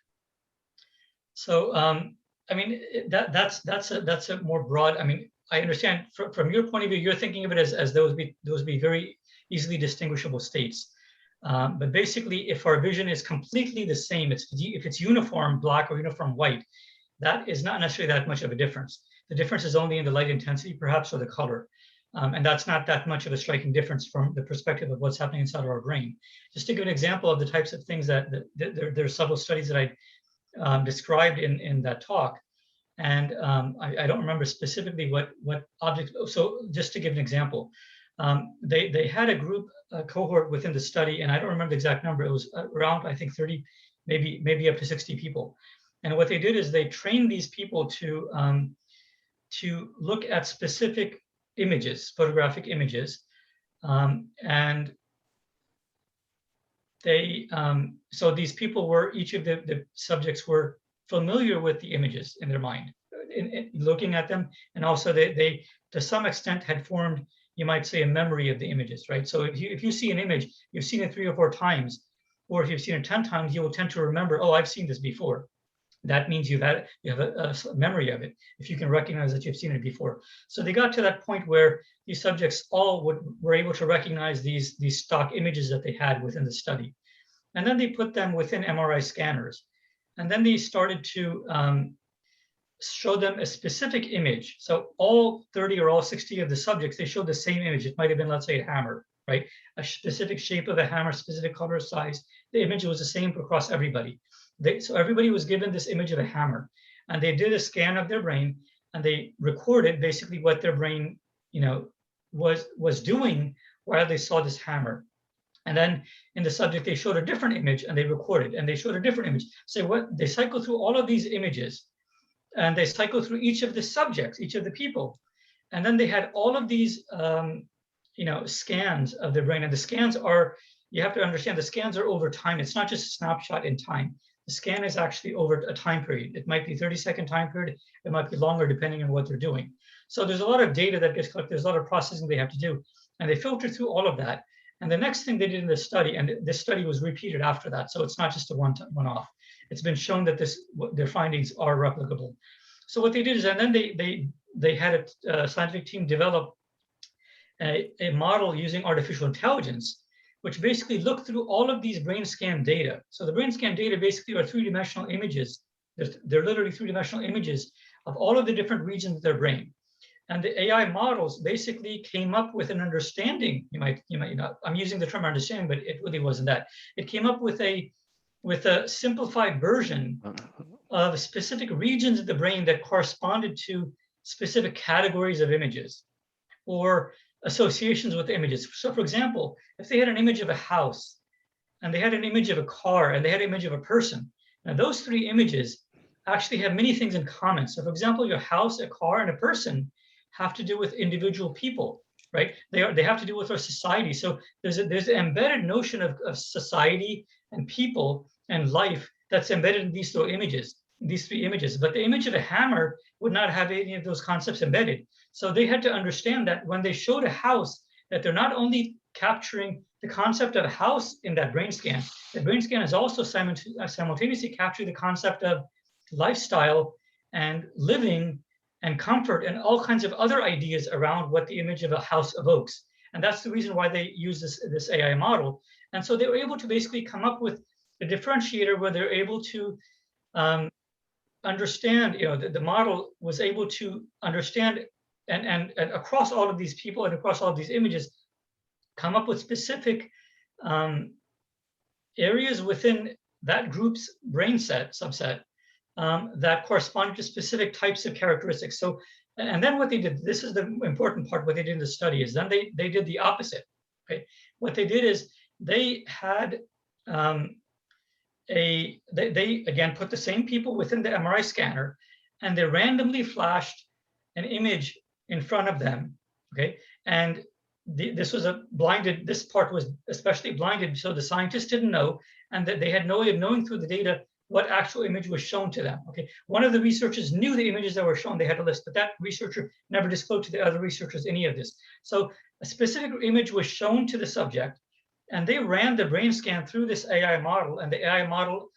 Speaker 2: So, I mean, that's a more broad. I mean, I understand from your point of view, you're thinking of it as those be very easily distinguishable states. But basically, if our vision is completely the same, if it's uniform black or uniform white, that is not necessarily that much of a difference. The difference is only in the light intensity, perhaps, or the color. And that's not that much of a striking difference from the perspective of what's happening inside of our brain. Just to give an example of the types of things that there are several studies that I described in that talk. And I don't remember specifically what objects. So just to give an example, they had a group, a cohort within the study, and I don't remember the exact number. It was around, I think, 30, maybe up to 60 people. And what they did is they trained these people to look at specific images, photographic images, and they so these people were, each of the subjects were familiar with the images in their mind, in looking at them, and also they to some extent had formed, you might say, a memory of the images, right? So if you see an image, you've seen it 3 or 4 times, or if you've seen it 10 times, you will tend to remember, oh, I've seen this before. That means you have a memory of it, if you can recognize that you've seen it before. So they got to that point where these subjects all were able to recognize these stock images that they had within the study. And then they put them within MRI scanners. And then they started to show them a specific image. So all 30 or all 60 of the subjects, they showed the same image. It might have been, let's say, a hammer, right? A specific shape of a hammer, specific color, size. The image was the same across everybody. So everybody was given this image of a hammer, and they did a scan of their brain, and they recorded basically what their brain, was doing while they saw this hammer. And then in the subject, they showed a different image, and they recorded, and they showed a different image. So they cycle through all of these images, and they cycle through each of the subjects, each of the people, and then they had all of these, scans of their brain. And the scans are, you have to understand, the scans are over time. It's not just a snapshot in time. The scan is actually over a time period. It might be 30-second time period. It might be longer depending on what they're doing. So there's a lot of data that gets collected. There's a lot of processing they have to do. And they filter through all of that. And the next thing they did in this study, and this study was repeated after that, so it's not just a one-off. It's been shown that their findings are replicable. So what they did is, and then they had a scientific team develop a model using artificial intelligence, which basically looked through all of these brain scan data. So the brain scan data basically are three-dimensional images. They're literally three-dimensional images of all of the different regions of their brain. And the AI models basically came up with an understanding. You might I'm using the term understanding, but it really wasn't that. It came up with a simplified version of specific regions of the brain that corresponded to specific categories of images or associations with images. So for example, if they had an image of a house, and they had an image of a car, and they had an image of a person, now those 3 images actually have many things in common. So for example, your house, a car, and a person have to do with individual people, right? They have to do with our society. So there's an embedded notion of society and people and life that's embedded in these 3 images. But the image of a hammer would not have any of those concepts embedded. So they had to understand that when they showed a house, that they're not only capturing the concept of a house in that brain scan, the brain scan is also simultaneously capturing the concept of lifestyle and living and comfort and all kinds of other ideas around what the image of a house evokes. And that's the reason why they use this AI model. And so they were able to basically come up with a differentiator where they're able to understand, the model was able to understand and across all of these people and across all of these images, come up with specific areas within that group's brain subset that corresponded to specific types of characteristics. So, and then what they did, this is the important part, what they did in the study is then they did the opposite. Okay, what they did is they had they again put the same people within the MRI scanner, and they randomly flashed an image in front of them. Okay, and this was a blinded. This part was especially blinded, so the scientists didn't know, and that they had no way of knowing through the data what actual image was shown to them. Okay, one of the researchers knew the images that were shown; they had a list, but that researcher never disclosed to the other researchers any of this. So a specific image was shown to the subject, and they ran the brain scan through this AI model, and the AI model,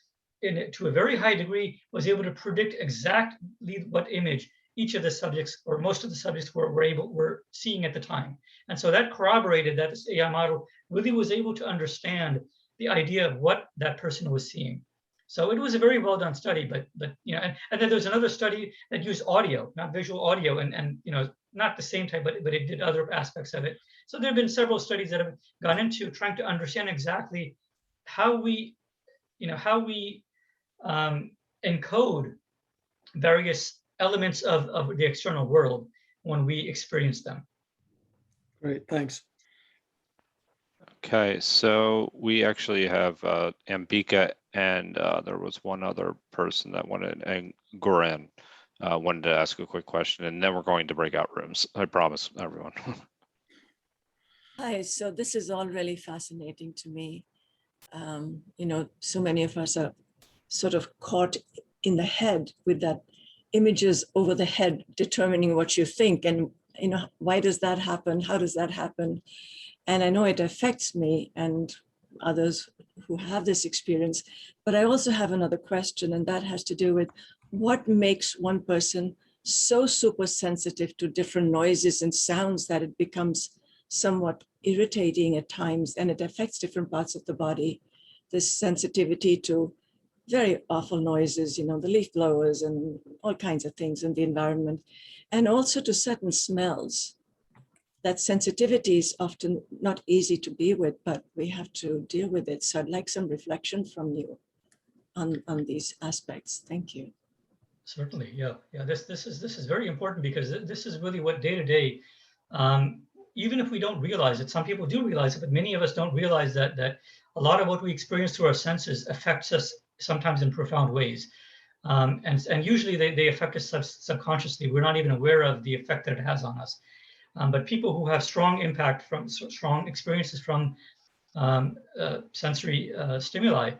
Speaker 2: to a very high degree, was able to predict exactly what image each of the subjects, or most of the subjects, were seeing at the time. And so that corroborated that this AI model really was able to understand the idea of what that person was seeing. So it was a very well done study, but you know, and then there's another study that used audio, not visual audio, and you know, not the same type, but it did other aspects of it. So there have been several studies that have gone into trying to understand exactly how we, you know, how we encode various elements of the external world when we experience them.
Speaker 9: Great, thanks.
Speaker 1: Okay, so we actually have Ambika, and there was one other person that wanted, and Goran wanted to ask a quick question, and then we're going to breakout rooms. I promise everyone.
Speaker 10: Hi, so this is all really fascinating to me. You know, so many of us are sort of caught in the head with that images over the head determining what you think, and you know, why does that happen? How does that happen? And I know it affects me and others who have this experience, but I also have another question, and that has to do with what makes one person so super sensitive to different noises and sounds that it becomes somewhat irritating at times, and it affects different parts of the body. This sensitivity to very awful noises, you know, the leaf blowers and all kinds of things in the environment, and also to certain smells. That sensitivity is often not easy to be with, but we have to deal with it. So I'd like some reflection from you on these aspects. Thank you.
Speaker 2: Certainly, yeah. This is very important, because this is really what day to day, even if we don't realize it, some people do realize it, but many of us don't realize that a lot of what we experience through our senses affects us sometimes in profound ways. And usually they affect us subconsciously. We're not even aware of the effect that it has on us. But people who have strong impact from strong experiences from sensory stimuli,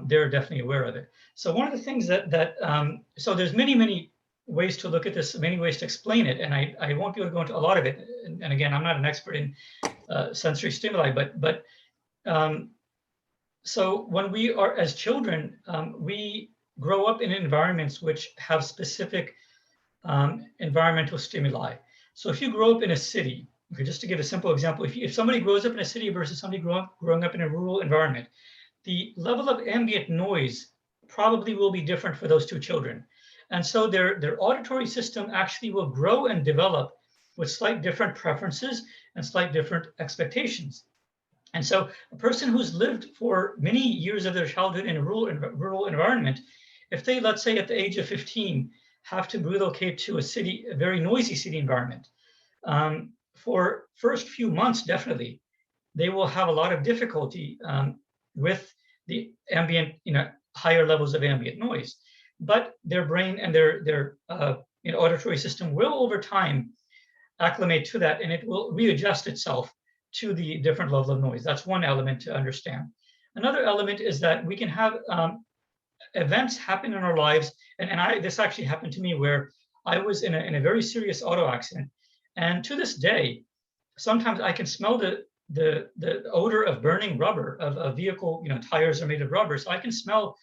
Speaker 2: they're definitely aware of it. So one of the things so there's many ways to look at this, many ways to explain it, and I won't be able to go into a lot of it. And again, I'm not an expert in sensory stimuli, but so when we are, as children, we grow up in environments which have specific environmental stimuli. So if you grow up in a city, okay, just to give a simple example, if somebody grows up in a city versus somebody growing up in a rural environment, the level of ambient noise probably will be different for those two children. And so their auditory system actually will grow and develop with slight different preferences and slight different expectations. And so a person who's lived for many years of their childhood in a rural environment, if they, let's say at the age of 15, have to relocate to a very noisy city environment, for first few months, definitely, they will have a lot of difficulty with the ambient, higher levels of ambient noise. But their brain and their auditory system will, over time, acclimate to that, and it will readjust itself to the different level of noise. That's one element to understand. Another element is that we can have events happen in our lives, and this actually happened to me, where I was in a very serious auto accident, and to this day, sometimes I can smell the odor of burning rubber of a vehicle. Tires are made of rubber, so I can smell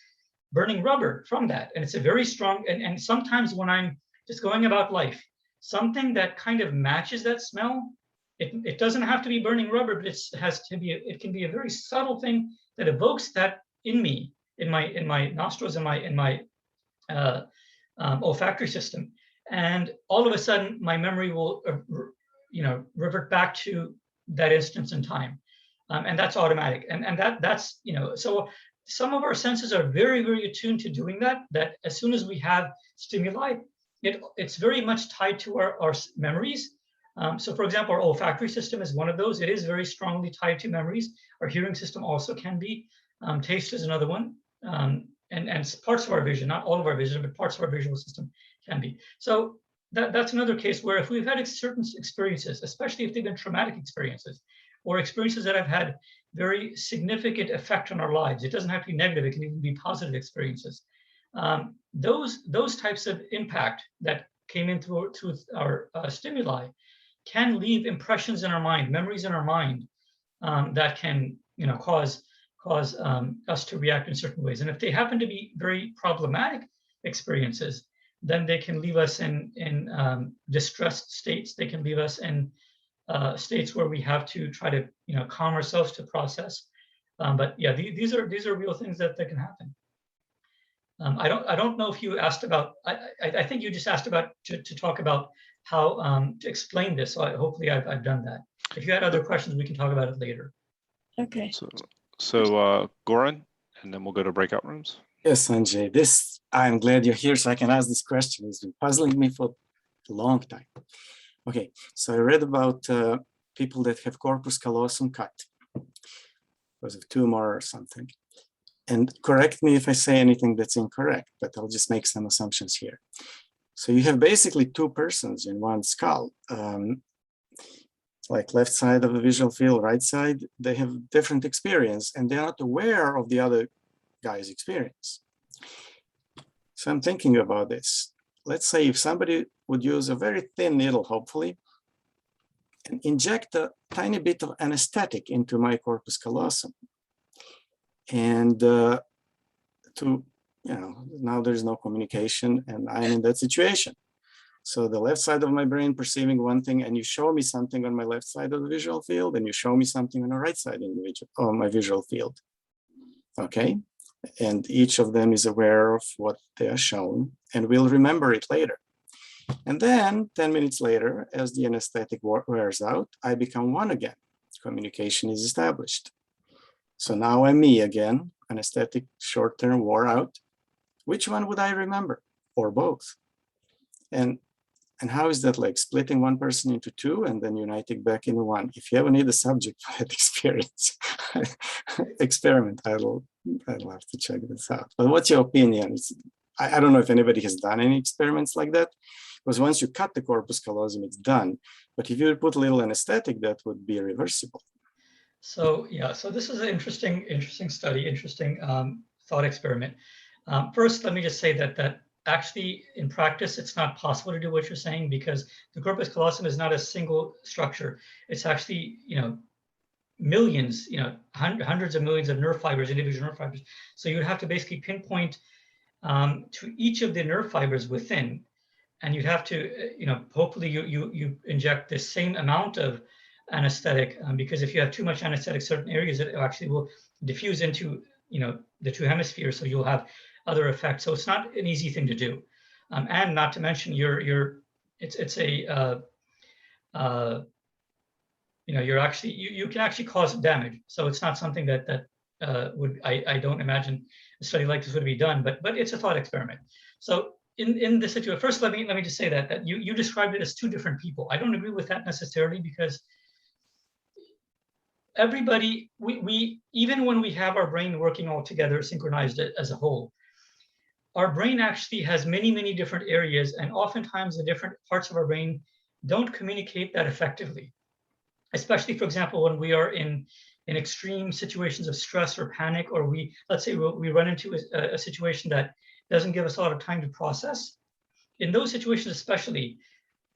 Speaker 2: burning rubber from that, and it's a very strong. And sometimes when I'm just going about life, something that kind of matches that smell. It doesn't have to be burning rubber, but it can be a very subtle thing that evokes that in me, in my nostrils, in my olfactory system, and all of a sudden my memory will revert back to that instance in time, and that's automatic, and that's so some of our senses are very, very attuned to doing that. That as soon as we have stimuli, it's very much tied to our memories. So for example, our olfactory system is one of those. It is very strongly tied to memories. Our hearing system also can be. Taste is another one. And parts of our vision, not all of our vision, but parts of our visual system can be. So that's another case where if we've had certain experiences, especially if they've been traumatic experiences, or experiences that have had very significant effect on our lives, it doesn't have to be negative, it can even be positive experiences. Those types of impact that came in through our stimuli can leave impressions in our mind, memories in our mind, that can, cause us to react in certain ways. And if they happen to be very problematic experiences, then they can leave us in distressed states. They can leave us in states where we have to try to, calm ourselves to process. But yeah, these are real things that can happen. I don't know if you asked about. I think you just asked about to talk about how to explain this. So hopefully I've done that. If you had other questions, we can talk about it later.
Speaker 10: Okay.
Speaker 1: So Goran, and then we'll go to breakout rooms.
Speaker 11: Yes, Sanjay, I'm glad you're here so I can ask this question. It's been puzzling me for a long time. Okay, so I read about people that have corpus callosum cut because of tumor or something. And correct me if I say anything that's incorrect, but I'll just make some assumptions here. So you have basically two persons in one skull. Like left side of the visual field, right side, they have different experience and they're not aware of the other guy's experience. So I'm thinking about this. Let's say if somebody would use a very thin needle, hopefully, and inject a tiny bit of anesthetic into my corpus callosum. And now there's no communication and I'm in that situation. So the left side of my brain perceiving one thing, and you show me something on my left side of the visual field, and you show me something on the right side of my visual field. Okay, and each of them is aware of what they are shown and will remember it later. And then 10 minutes later, as the anesthetic wears out, I become one again. Communication is established. So now I'm me again, anesthetic short-term wore out. Which one would I remember? Or both? And how is that, like splitting one person into two and then uniting back into one? If you ever need a subject for that experiment, I'd love to check this out. But what's your opinion? I don't know if anybody has done any experiments like that, because once you cut the corpus callosum, it's done. But if you put a little anesthetic, that would be reversible.
Speaker 2: So yeah, so this is an interesting study, interesting thought experiment. First, let me just say that actually in practice, it's not possible to do what you're saying because the corpus callosum is not a single structure. It's actually, millions, hundreds of millions of nerve fibers, individual nerve fibers. So you would have to basically pinpoint to each of the nerve fibers within, and you'd have to, hopefully you inject the same amount of anesthetic because if you have too much anesthetic, certain areas, it actually will diffuse into, the two hemispheres. So you'll have other effects. So it's not an easy thing to do, and not to mention you can actually cause damage. So it's not something that I don't imagine a study like this would be done, but it's a thought experiment. So in this situation, first let me just say that you described it as two different people. I don't agree with that necessarily because everybody, we even when we have our brain working all together, synchronized as a whole, our brain actually has many different areas, and oftentimes the different parts of our brain don't communicate that effectively. Especially, for example, when we are in extreme situations of stress or panic, or let's say we run into a situation that doesn't give us a lot of time to process. In those situations especially,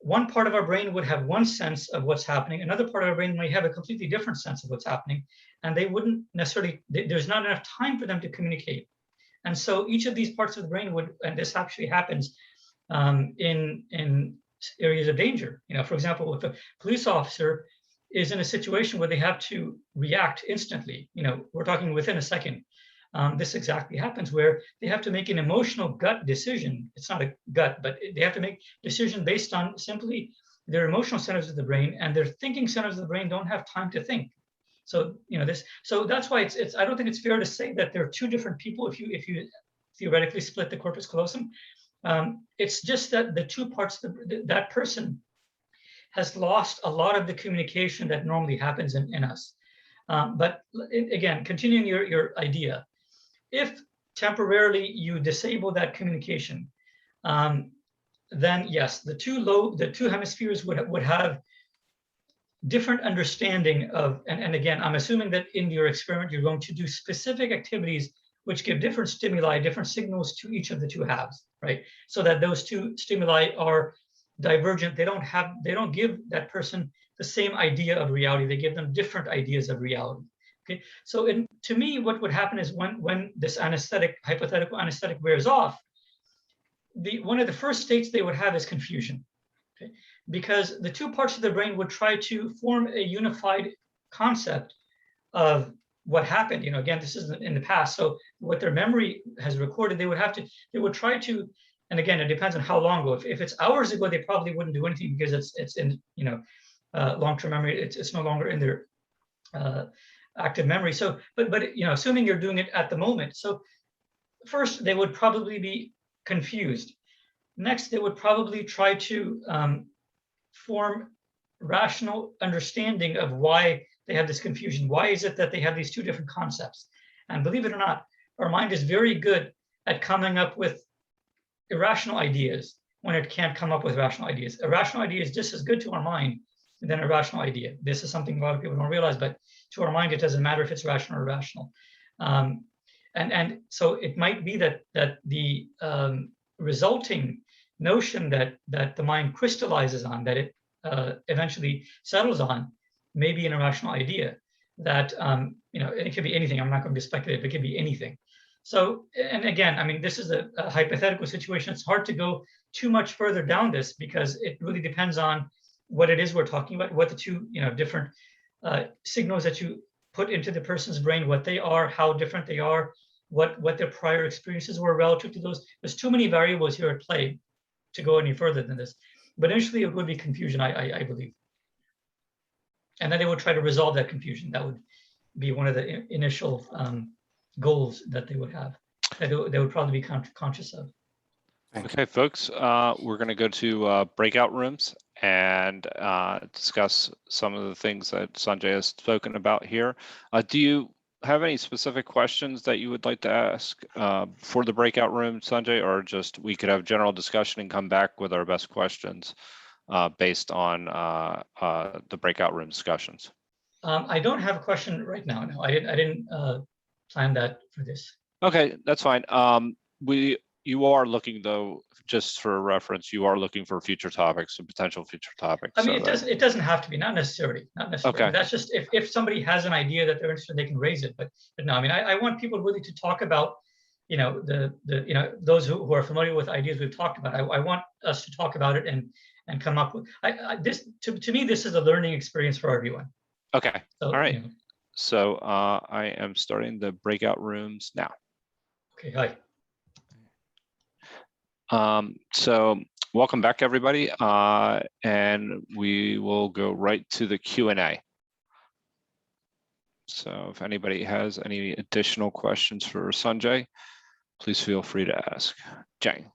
Speaker 2: one part of our brain would have one sense of what's happening, another part of our brain may have a completely different sense of what's happening, and they wouldn't necessarily, there's not enough time for them to communicate. And so each of these parts of the brain would, and this actually happens in areas of danger. For example, if a police officer is in a situation where they have to react instantly, we're talking within a second. This exactly happens where they have to make an emotional gut decision. It's not a gut, but they have to make a decision based on simply their emotional centers of the brain, and their thinking centers of the brain don't have time to think. So so that's why it's I don't think it's fair to say that they're two different people if you theoretically split the corpus callosum. It's just that the two parts, that person has lost a lot of the communication that normally happens in us. But again, continuing your idea, if temporarily you disable that communication, then yes, the two hemispheres would have different understanding of, and again, I'm assuming that in your experiment, you're going to do specific activities which give different stimuli, different signals to each of the two halves, right? So that those two stimuli are divergent. They don't give that person the same idea of reality. They give them different ideas of reality. Okay, so to me, what would happen is when this hypothetical anesthetic wears off, one of the first states they would have is confusion. Okay? Because the two parts of the brain would try to form a unified concept of what happened. Again, this is in the past. So what their memory has recorded, they would try to, and again, it depends on how long ago. If it's hours ago, they probably wouldn't do anything because it's in long-term memory. It's no longer in their active memory. So, but assuming you're doing it at the moment. So first, they would probably be confused. Next, they would probably try to form rational understanding of why they have this confusion. Why is it that they have these two different concepts? And believe it or not, our mind is very good at coming up with irrational ideas when it can't come up with rational ideas. A rational idea is just as good to our mind than a rational idea. This is something a lot of people don't realize, but to our mind, it doesn't matter if it's rational or irrational. And so it might be that the resulting notion that the mind crystallizes on, that it eventually settles on, may be an irrational idea. That it could be anything. I'm not going to be speculative. It could be anything. So, and again, I mean, this is a hypothetical situation. It's hard to go too much further down this because it really depends on what it is we're talking about, what the two different signals that you put into the person's brain, what they are, how different they are, what their prior experiences were relative to those. There's too many variables here at play to go any further than this. But initially, it would be confusion, I believe. And then they would try to resolve that confusion. That would be one of the initial goals that they would have, that they would probably be conscious of.
Speaker 1: Okay, folks, we're going to go to breakout rooms and discuss some of the things that Sanjay has spoken about here. Do you have any specific questions that you would like to ask for the breakout room, Sanjay, or just we could have general discussion and come back with our best questions based on the breakout room discussions?
Speaker 2: I don't have a question right now. No, I didn't plan that for this.
Speaker 1: Okay, that's fine. You are looking, though, just for reference, you are looking for future topics and potential future topics.
Speaker 2: I mean, it doesn't have to be, not necessarily.
Speaker 1: Okay.
Speaker 2: That's just if somebody has an idea that they're interested, they can raise it. But no, I mean, I want people really to talk about, those who are familiar with ideas we've talked about. I want us to talk about it and come up with this. To me, this is a learning experience for everyone.
Speaker 1: Okay.
Speaker 2: So,
Speaker 1: all right. So I am starting the breakout rooms now.
Speaker 2: Okay. Hi.
Speaker 1: So welcome back, everybody, and we will go right to the Q&A. So if anybody has any additional questions for Sanjay, please feel free to ask. Jang.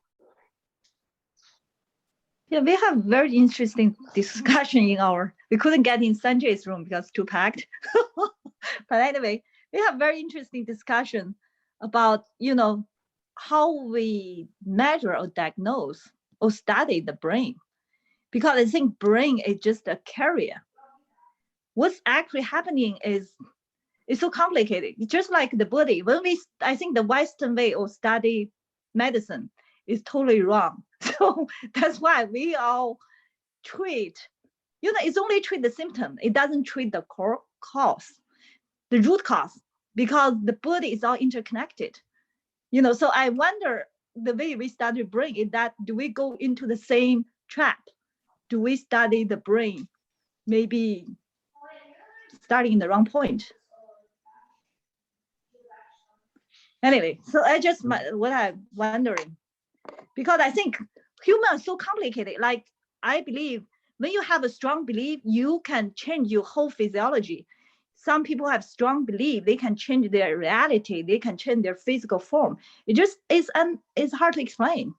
Speaker 6: Yeah, we have very interesting discussion we couldn't get in Sanjay's room because it's too packed. But anyway, we have very interesting discussion about, how we measure or diagnose or study the brain. Because I think brain is just a carrier. What's actually happening is so complicated. It's just like the body. I think the Western way of study medicine is totally wrong. So that's why we all treat, it's only treat the symptom. It doesn't treat the core cause, the root cause, because the body is all interconnected. So I wonder, the way we study brain is that, do we go into the same trap? Do we study the brain maybe starting in the wrong point? Anyway, so what I'm wondering, because I think humans are so complicated. Like, I believe when you have a strong belief, you can change your whole physiology. Some people have strong belief, they can change their reality, they can change their physical form. It's hard to explain.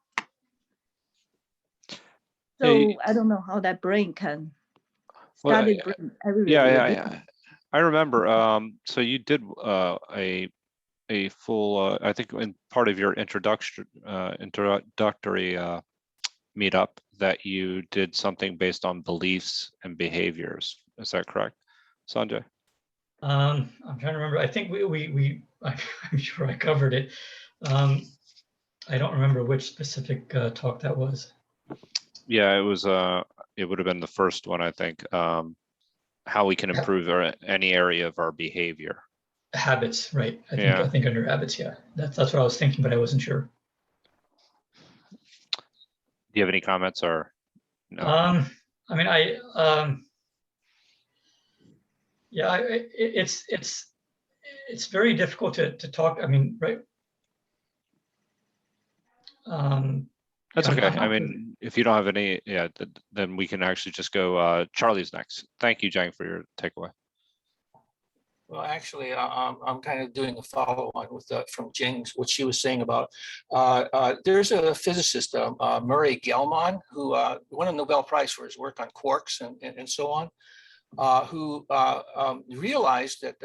Speaker 6: So I don't know how that brain can
Speaker 1: Well,
Speaker 6: studied every
Speaker 1: yeah,
Speaker 6: review.
Speaker 1: yeah. I remember. So you did a full. I think in part of your introductory meetup that you did something based on beliefs and behaviors. Is that correct, Sanjay?
Speaker 2: I'm trying to remember. I think I'm sure I covered it. I don't remember which specific talk that was.
Speaker 1: Yeah, it was. It would have been the first one, I think. How we can improve any area of our behavior.
Speaker 2: Habits, right? I
Speaker 1: Yeah.
Speaker 2: think under habits, yeah. That's what I was thinking, but I wasn't sure.
Speaker 1: Do you have any comments or no?
Speaker 2: I mean, yeah, it's very difficult to talk. I mean, right?
Speaker 1: That's
Speaker 2: yeah,
Speaker 1: okay.
Speaker 2: I'm not
Speaker 1: I mean, if you don't have any, yeah, then we can actually just go. Charlie's next. Thank you, Jang, for your takeaway.
Speaker 4: Well, actually, I'm kind of doing a follow-on with from Jing's, what she was saying about, there's a physicist, Murray Gell-Mann, who won a Nobel Prize for his work on quarks and so on, who realized that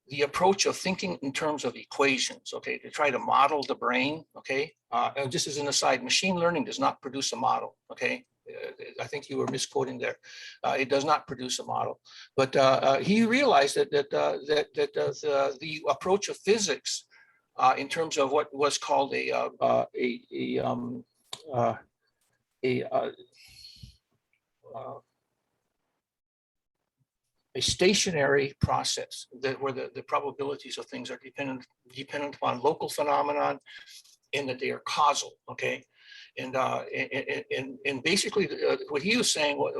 Speaker 4: the approach of thinking in terms of equations, okay, to try to model the brain, okay, and just as an aside, machine learning does not produce a model, okay. I think you were misquoting there. It does not produce a model, but he realized that the approach of physics, in terms of what was called a stationary process where the probabilities of things are dependent upon local phenomenon, and that they are causal, okay. And basically what he was saying, what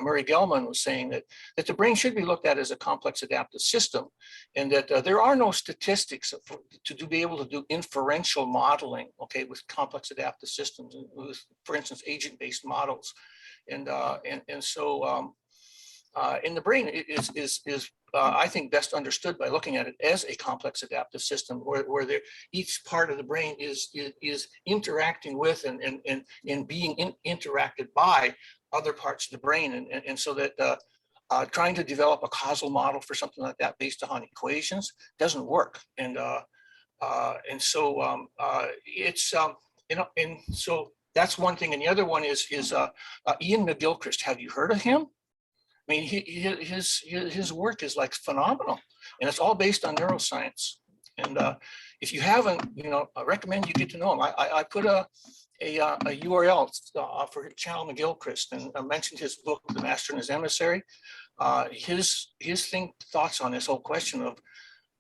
Speaker 4: Murray Gell-Mann was saying, that the brain should be looked at as a complex adaptive system, and that there are no statistics to be able to do inferential modeling, okay, with complex adaptive systems, with, for instance, agent-based models, and so in the brain is I think best understood by looking at it as a complex adaptive system, where each part of the brain is interacting with and being interacted by other parts of the brain, and so that trying to develop a causal model for something like that based on equations doesn't work, and so it's and so that's one thing, and the other one is Ian Mcgilchrist. Have you heard of him? I mean, his work is like phenomenal, and it's all based on neuroscience. And if you haven't, I recommend you get to know him. I put a URL for Channel Mcgilchrist, and I mentioned his book, The Master and His Emissary. His thoughts on this whole question of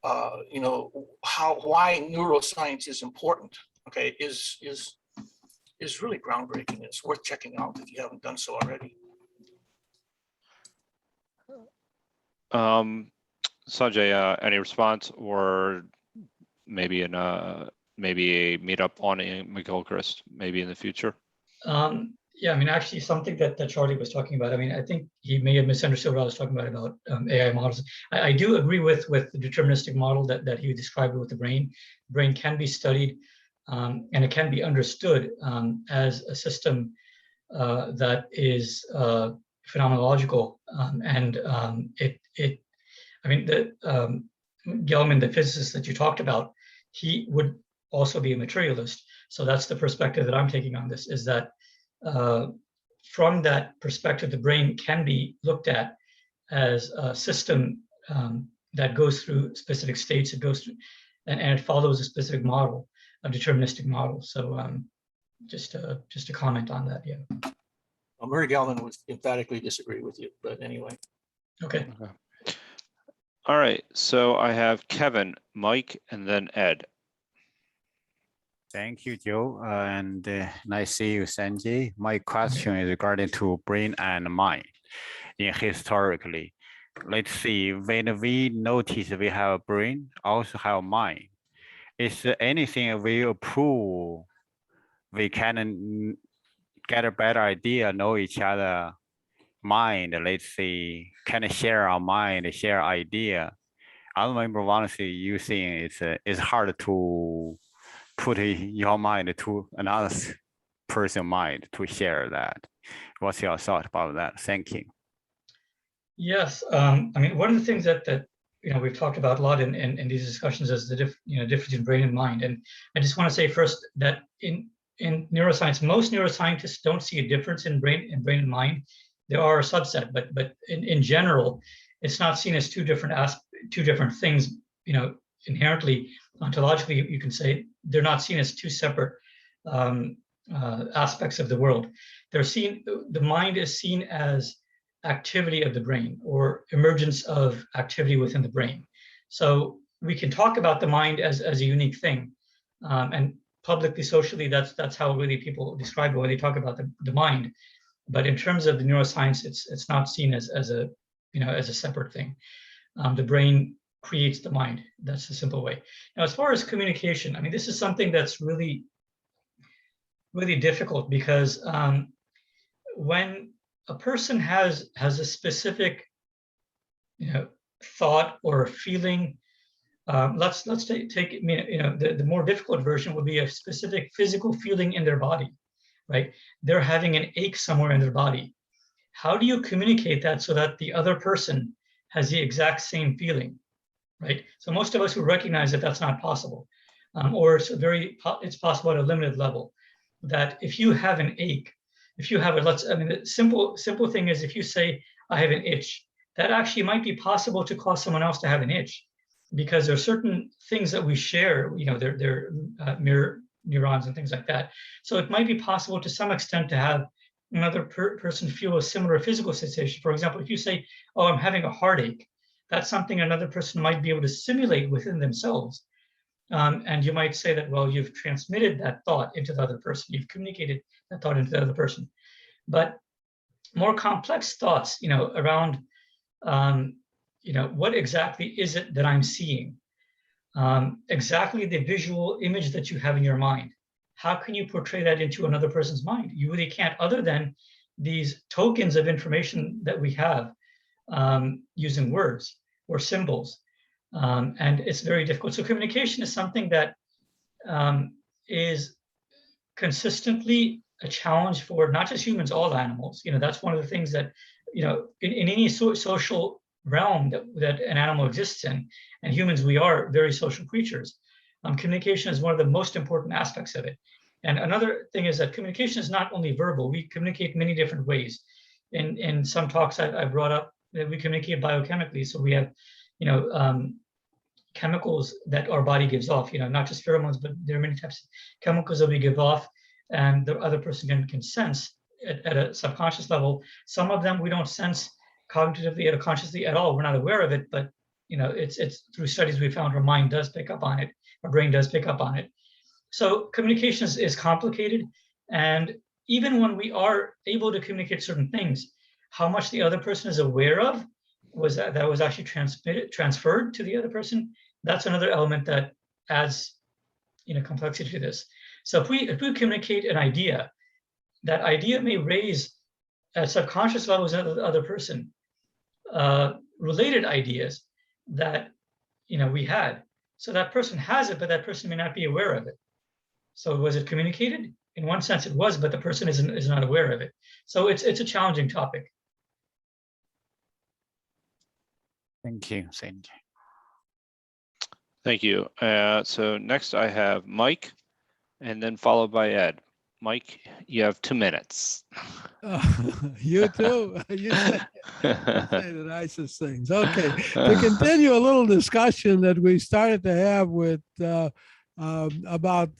Speaker 4: why neuroscience is important, okay, is really groundbreaking. It's worth checking out if you haven't done so already.
Speaker 1: Sanjay, any response, or maybe maybe a meetup on Mcgilchrist maybe in the future?
Speaker 2: Yeah, I mean, actually, something that Charlie was talking about. I mean, I think he may have misunderstood what I was talking about AI models. I do agree with the deterministic model that he described with the brain. The brain can be studied, and it can be understood as a system that is phenomenological, and I mean, Gell-Mann, the physicist that you talked about, he would also be a materialist. So that's the perspective that I'm taking on this, is that from that perspective, the brain can be looked at as a system that goes through specific states. It goes through, and it follows a specific model, a deterministic model. So just to comment on that, yeah.
Speaker 4: Well, Murray Gell-Mann would emphatically disagree with you, but anyway.
Speaker 2: Okay.
Speaker 1: All right, so I have Kevin, Mike, and then Ed.
Speaker 12: Thank you, Joe, and nice to see you, Sanjay. My question is regarding to brain and mind. Historically, let's see, when we notice we have a brain, also have mind, is there anything we approve we can get a better idea, know each other mind, let's see, can share our mind, share idea. I remember once you saying it's hard to put your mind to another. person mind to share that. What's your thought about that? Thank you.
Speaker 2: Yes, I mean, one of the things that we've talked about a lot in these discussions is the difference in brain and mind. And I just want to say first that in neuroscience, most neuroscientists don't see a difference in brain and mind. There are a subset, but in general, it's not seen as two different things. Inherently, ontologically, you can say they're not seen as two separate aspects of the world. The mind is seen as activity of the brain or emergence of activity within the brain. So we can talk about the mind as a unique thing, and publicly, socially, that's how really people describe it when they talk about the mind. But in terms of the neuroscience, it's not seen as a separate thing. The brain creates the mind. That's the simple way. Now, as far as communication, I mean, this is something that's really, really difficult because when a person has a specific, thought or a feeling, let's take the more difficult version would be a specific physical feeling in their body, right? They're having an ache somewhere in their body. How do you communicate that so that the other person has the exact same feeling, right? So most of us would recognize that that's not possible, or it's possible at a limited level. That if you have an ache, if you have the simple thing is if you say, I have an itch, that actually might be possible to cause someone else to have an itch because there are certain things that we share, they're mirror neurons and things like that. So it might be possible to some extent to have another person feel a similar physical sensation. For example, if you say, oh, I'm having a heartache, that's something another person might be able to simulate within themselves. And you might say that, well, you've transmitted that thought into the other person. You've communicated that thought into the other person. But more complex thoughts, around, what exactly is it that I'm seeing? Exactly the visual image that you have in your mind. How can you portray that into another person's mind? You really can't, other than these tokens of information that we have using words or symbols. And it's very difficult. So communication is something that is consistently a challenge for not just humans, all animals. That's one of the things that, in any social realm that an animal exists in, and humans, we are very social creatures. Communication is one of the most important aspects of it. And another thing is that communication is not only verbal. We communicate many different ways. In some talks I brought up that we communicate biochemically. So we have, chemicals that our body gives off, not just pheromones, but there are many types of chemicals that we give off and the other person can sense at a subconscious level. Some of them we don't sense cognitively or consciously at all. We're not aware of it, but it's through studies we found our mind does pick up on it, our brain does pick up on it. So communication is complicated, and even when we are able to communicate certain things, how much the other person is aware of was that was actually transferred to the other person. That's another element that adds complexity to this. So if we communicate an idea, that idea may raise at subconscious levels of the other person related ideas that we had. So that person has it, but that person may not be aware of it. So was it communicated? In one sense, it was, but the person is not aware of it. So it's a challenging topic.
Speaker 12: Thank you, Sanjay.
Speaker 1: Thank you. So next I have Mike, and then followed by Ed. Mike, you have 2 minutes.
Speaker 13: You too. You say the nicest things. Okay, to continue a little discussion that we started to have with about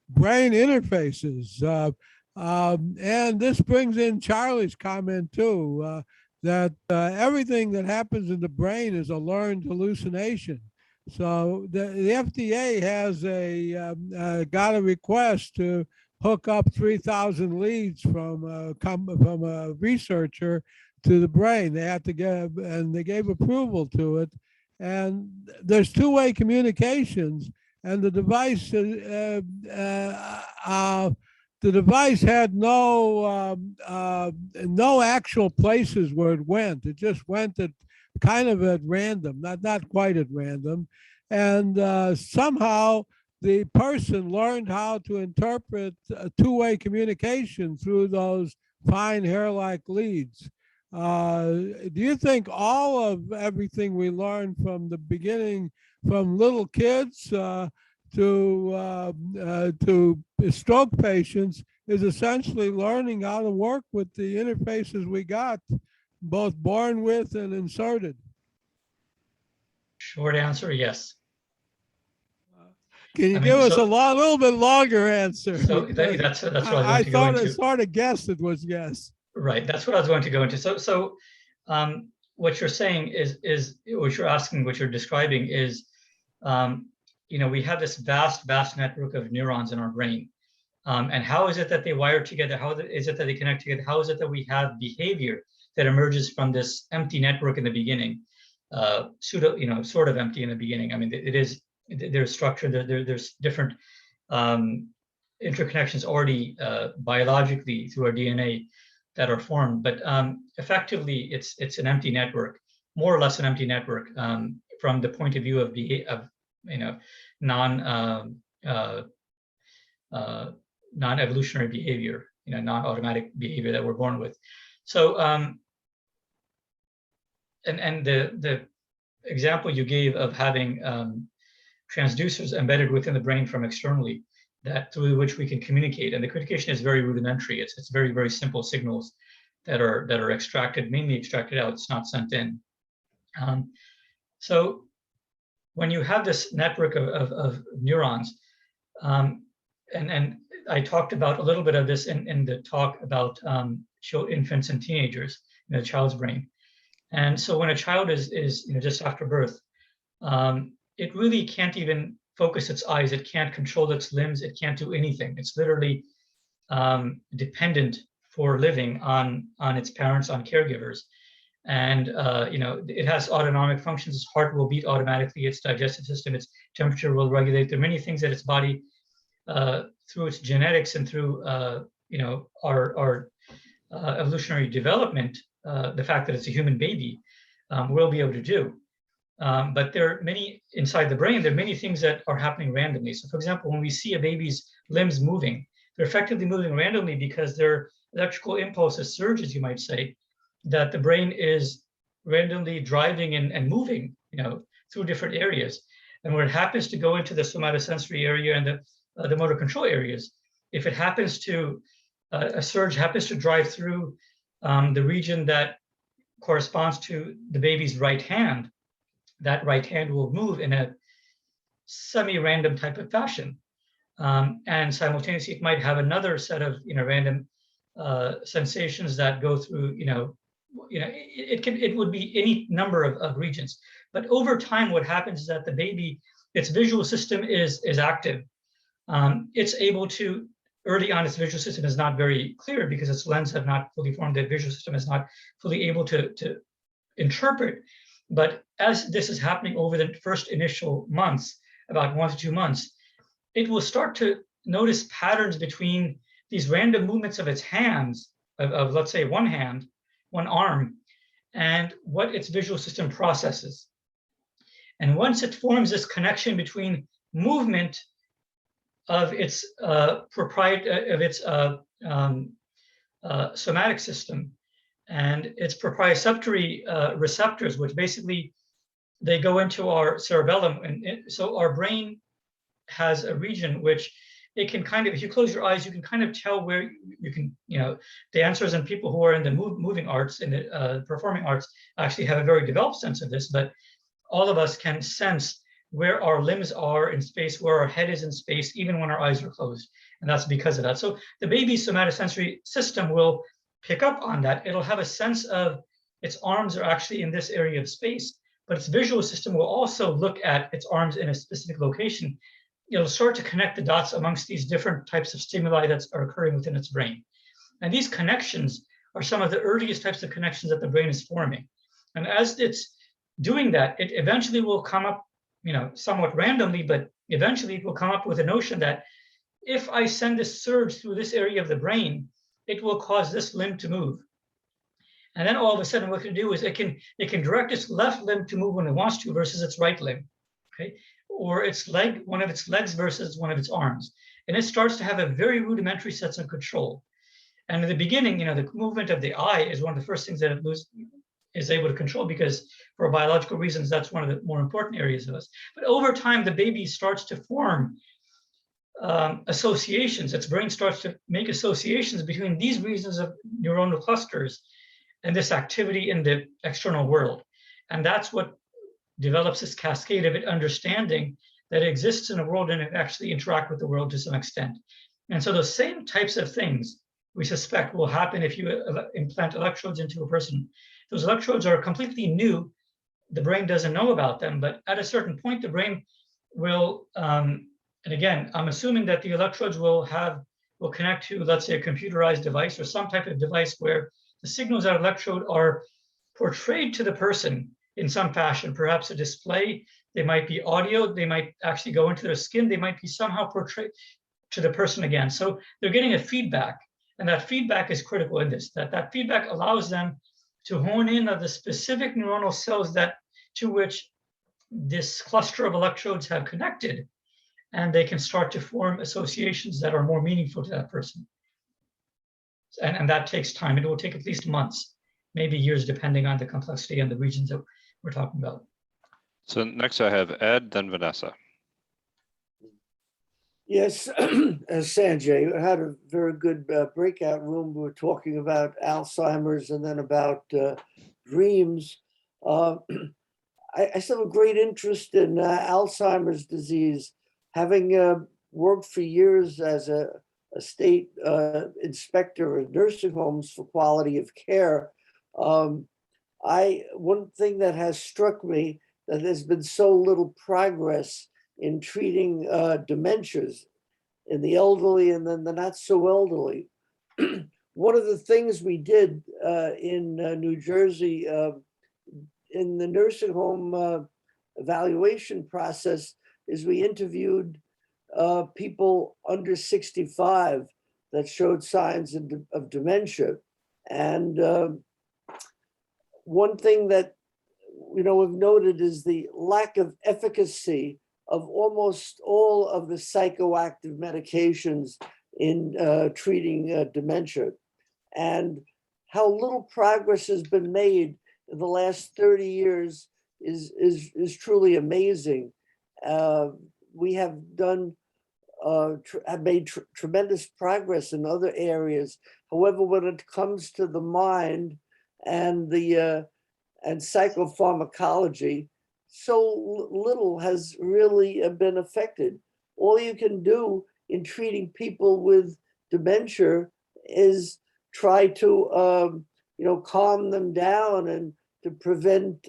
Speaker 13: brain interfaces, and this brings in Charlie's comment too, that everything that happens in the brain is a learned hallucination. So the FDA has got a request to hook up 3,000 leads from a researcher to the brain. They had to give, and they gave approval to it. And there's two-way communications, and the device had no actual places where it went. It just went at kind of at random, not quite at random. And somehow the person learned how to interpret two-way communication through those fine hair-like leads. Do you think all of everything we learned from the beginning, from little kids to stroke patients, is essentially learning how to work with the interfaces we got, both born with and inserted?
Speaker 2: Short answer, yes.
Speaker 13: Can you
Speaker 2: I mean,
Speaker 13: give us
Speaker 2: so-
Speaker 13: a little bit longer answer?
Speaker 2: So
Speaker 13: Because
Speaker 2: that's what I was
Speaker 13: I
Speaker 2: going to go
Speaker 13: thought I
Speaker 2: into.
Speaker 13: sort of guessed it was yes.
Speaker 2: Right, that's what I was going to go into. So what you're saying is what you're asking, what you're describing is, we have this vast network of neurons in our brain. And how is it that they wire together? How is it that they connect together? How is it that we have behavior that emerges from this empty network in the beginning? Sort of empty in the beginning. I mean, there's structure, there's different interconnections already biologically through our DNA that are formed, but effectively it's an empty network, more or less an empty network from the point of view of non-evolutionary behavior, non-automatic behavior that we're born with. So and the example you gave of having transducers embedded within the brain from externally, that through which we can communicate, and the communication is very rudimentary. It's very, very simple signals that are extracted, mainly extracted out. It's not sent in. So when you have this network of neurons, and I talked about a little bit of this in the talk about infants and teenagers in the child's brain. And so when a child is just after birth, it really can't even focus its eyes. It can't control its limbs. It can't do anything. It's literally dependent for living on its parents, on caregivers. And it has autonomic functions. Its heart will beat automatically. Its digestive system, its temperature will regulate. There are many things that its body, through its genetics and through our evolutionary development, the fact that it's a human baby, will be able to do. But there are many inside the brain. There are many things that are happening randomly. So, for example, when we see a baby's limbs moving, they're effectively moving randomly because they're electrical impulses, surges, you might say, that the brain is randomly driving and moving, through different areas. And when it happens to go into the somatosensory area and the motor control areas, if it happens to a surge happens to drive through the region that corresponds to the baby's right hand, that right hand will move in a semi-random type of fashion. And simultaneously, it might have another set of random sensations that go through, it would be any number of regions. But over time, what happens is that the baby, its visual system is active. It's able to, early on, its visual system is not very clear because its lens have not fully formed. The visual system is not fully able to interpret. But as this is happening over the first initial months, about 1 to 2 months, it will start to notice patterns between these random movements of its hands, of let's say one hand, one arm, and what its visual system processes. And once it forms this connection between movement of its somatic system and its proprioceptory receptors, which basically they go into our cerebellum, and so our brain has a region which it can kind of, if you close your eyes, you can kind of tell where you can, dancers and people who are in the moving arts and the performing arts actually have a very developed sense of this, but all of us can sense where our limbs are in space, where our head is in space, even when our eyes are closed. And that's because of that. So the baby's somatosensory system will pick up on that. It'll have a sense of its arms are actually in this area of space, but its visual system will also look at its arms in a specific location. It'll start to connect the dots amongst these different types of stimuli that are occurring within its brain. And these connections are some of the earliest types of connections that the brain is forming. And as it's doing that, it eventually will come up, somewhat randomly, but eventually it will come up with a notion that if I send this surge through this area of the brain, it will cause this limb to move. And then all of a sudden what it can do is it can direct its left limb to move when it wants to versus its right limb, okay? or its leg, one of its legs versus one of its arms. And it starts to have a very rudimentary sense of control. And in the beginning, the movement of the eye is one of the first things that it is able to control, because for biological reasons, that's one of the more important areas of us. But over time, the baby starts to form associations. Its brain starts to make associations between these regions of neuronal clusters and this activity in the external world. And that's what develops this cascade of it understanding that it exists in a world and it actually interact with the world to some extent. And so those same types of things we suspect will happen if you implant electrodes into a person. Those electrodes are completely new. The brain doesn't know about them, but at a certain point, the brain will, and again, I'm assuming that the electrodes will connect to, let's say, a computerized device or some type of device where the signals at electrode are portrayed to the person in some fashion, perhaps a display. They might be audio, they might actually go into their skin, they might be somehow portrayed to the person again. So they're getting a feedback, and that feedback is critical in this, that feedback allows them to hone in on the specific neuronal cells to which this cluster of electrodes have connected, and they can start to form associations that are more meaningful to that person. And that takes time. It will take at least months, maybe years, depending on the complexity and the regions that we're talking about.
Speaker 1: So next I have Ed, then Vanessa.
Speaker 3: Yes, Sanjay, I had a very good breakout room. We were talking about Alzheimer's and then about dreams. I still have a great interest in Alzheimer's disease. Having worked for years as a state inspector of nursing homes for quality of care, one thing that has struck me that there's been so little progress in treating dementias in the elderly and then the not so elderly. One of the things we did in New Jersey in the nursing home evaluation process is we interviewed people under 65 that showed signs of dementia. And one thing that we've noted is the lack of efficacy of almost all of the psychoactive medications in treating dementia, and how little progress has been made in the last 30 years is truly amazing. We have made tremendous progress in other areas. However, when it comes to the mind and and psychopharmacology, so little has really been affected. All you can do in treating people with dementia is try to calm them down and to prevent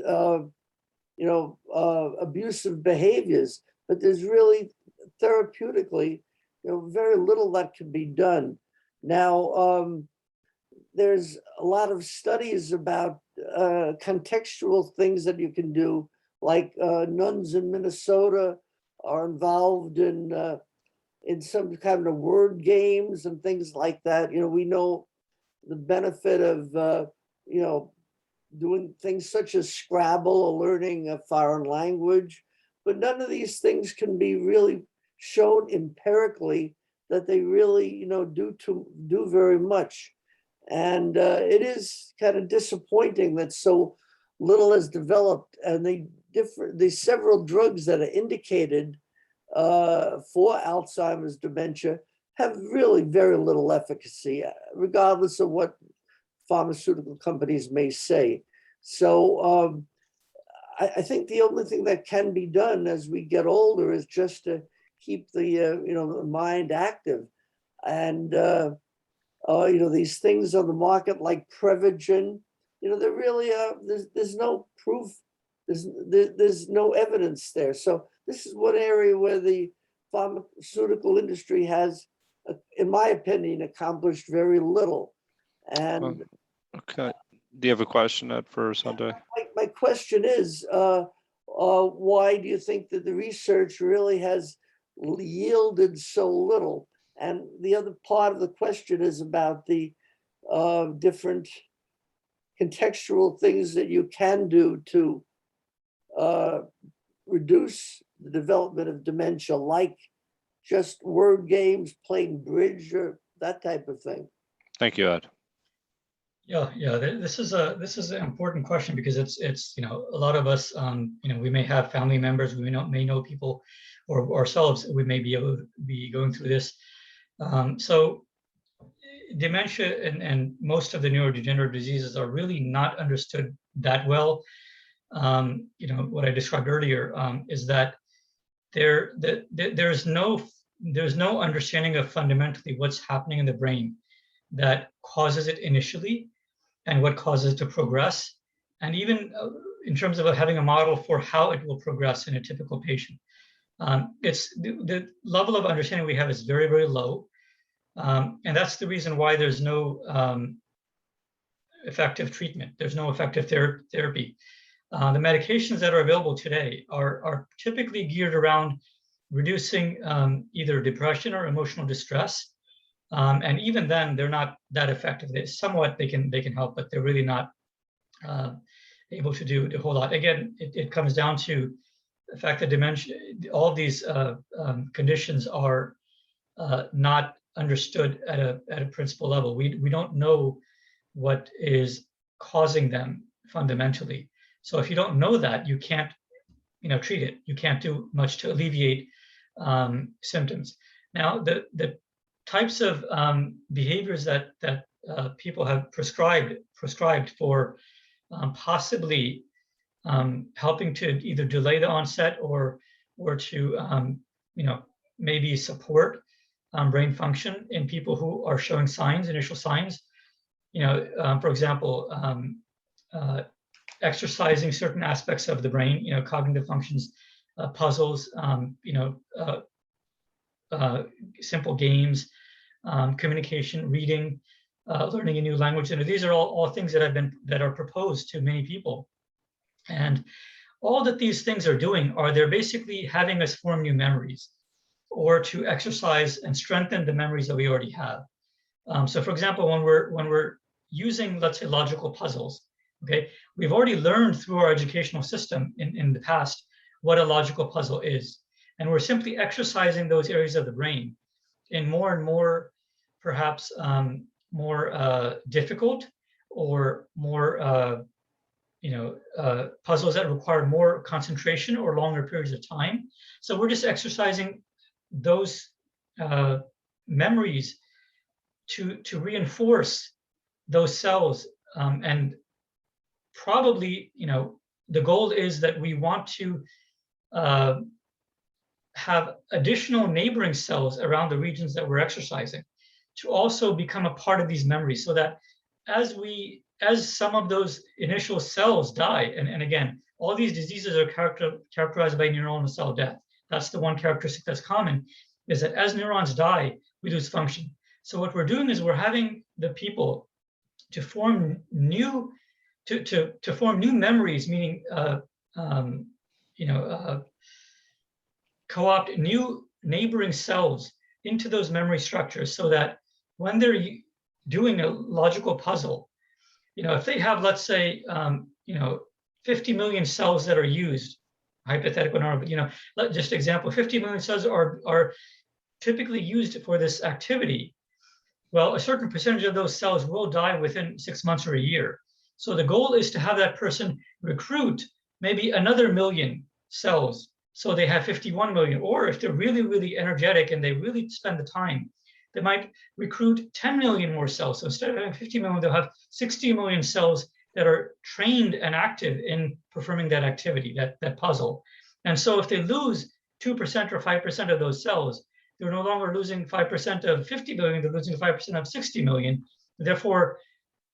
Speaker 3: abusive behaviors. But there's really therapeutically very little that can be done. Now, there's a lot of studies about contextual things that you can do, like nuns in Minnesota are involved in some kind of word games and things like that. We know the benefit of doing things such as Scrabble or learning a foreign language, but none of these things can be really shown empirically that they really do very much. And it is kind of disappointing that so little is developed, and the several drugs that are indicated for Alzheimer's dementia have really very little efficacy, regardless of what pharmaceutical companies may say. So I think the only thing that can be done as we get older is just to keep the mind active. And these things on the market like Prevagen, there really there's no proof, there's no evidence there. So this is one area where the pharmaceutical industry has, in my opinion, accomplished very little. And
Speaker 1: okay, do you have a question, Ed, for Sanjay?
Speaker 3: My question is, why do you think that the research really has yielded so little? And the other part of the question is about the different contextual things that you can do to reduce the development of dementia, like just word games, playing bridge, or that type of thing?
Speaker 1: Thank you, Ed.
Speaker 2: Yeah, this is an important question because it's a lot of us we may have family members, we may know people, or ourselves we may be able to be going through this. So dementia and most of the neurodegenerative diseases are really not understood that well. What I described earlier is that there's no understanding of fundamentally what's happening in the brain that causes it initially and what causes it to progress, and even in terms of having a model for how it will progress in a typical patient. It's the level of understanding we have is very, very low. And that's the reason why there's no effective treatment. There's no effective therapy. The medications that are available today are typically geared around reducing either depression or emotional distress. And even then, they're not that effective. They can help, but they're really not able to do a whole lot. Again, it comes down to the fact that dementia, all of these conditions are not understood at a principal level. We don't know what is causing them fundamentally. So if you don't know that, you can't treat it. You can't do much to alleviate symptoms. Now, the types of behaviors that people have prescribed for possibly helping to either delay the onset or to maybe support brain function in people who are showing initial signs. For example, exercising certain aspects of the brain, cognitive functions, puzzles, simple games, communication, reading, learning a new language. And these are all things that are proposed to many people. And all that these things are doing they're basically having us form new memories or to exercise and strengthen the memories that we already have. So for example, when we're using, let's say, logical puzzles, okay, we've already learned through our educational system in the past what a logical puzzle is. And we're simply exercising those areas of the brain in more and more, perhaps more difficult or more, puzzles that require more concentration or longer periods of time. So we're just exercising those memories to reinforce those cells. And probably, the goal is that we want to have additional neighboring cells around the regions that we're exercising to also become a part of these memories, so that as some of those initial cells die, and again, all these diseases are characterized by neuronal cell death. That's the one characteristic that's common, is that as neurons die, we lose function. So what we're doing is we're having the people to form new memories, meaning co-opt new neighboring cells into those memory structures, so that when they're doing a logical puzzle, if they have, let's say, 50 million cells that are used, hypothetical number, but just example, 50 million cells are typically used for this activity. Well, a certain percentage of those cells will die within 6 months or a year. So the goal is to have that person recruit maybe another million cells, so they have 51 million. Or if they're really, really energetic and they really spend the time, they might recruit 10 million more cells. So instead of having 50 million, they'll have 60 million cells that are trained and active in performing that activity, that puzzle. And so if they lose 2% or 5% of those cells, they're no longer losing 5% of 50 million, they're losing 5% of 60 million. Therefore,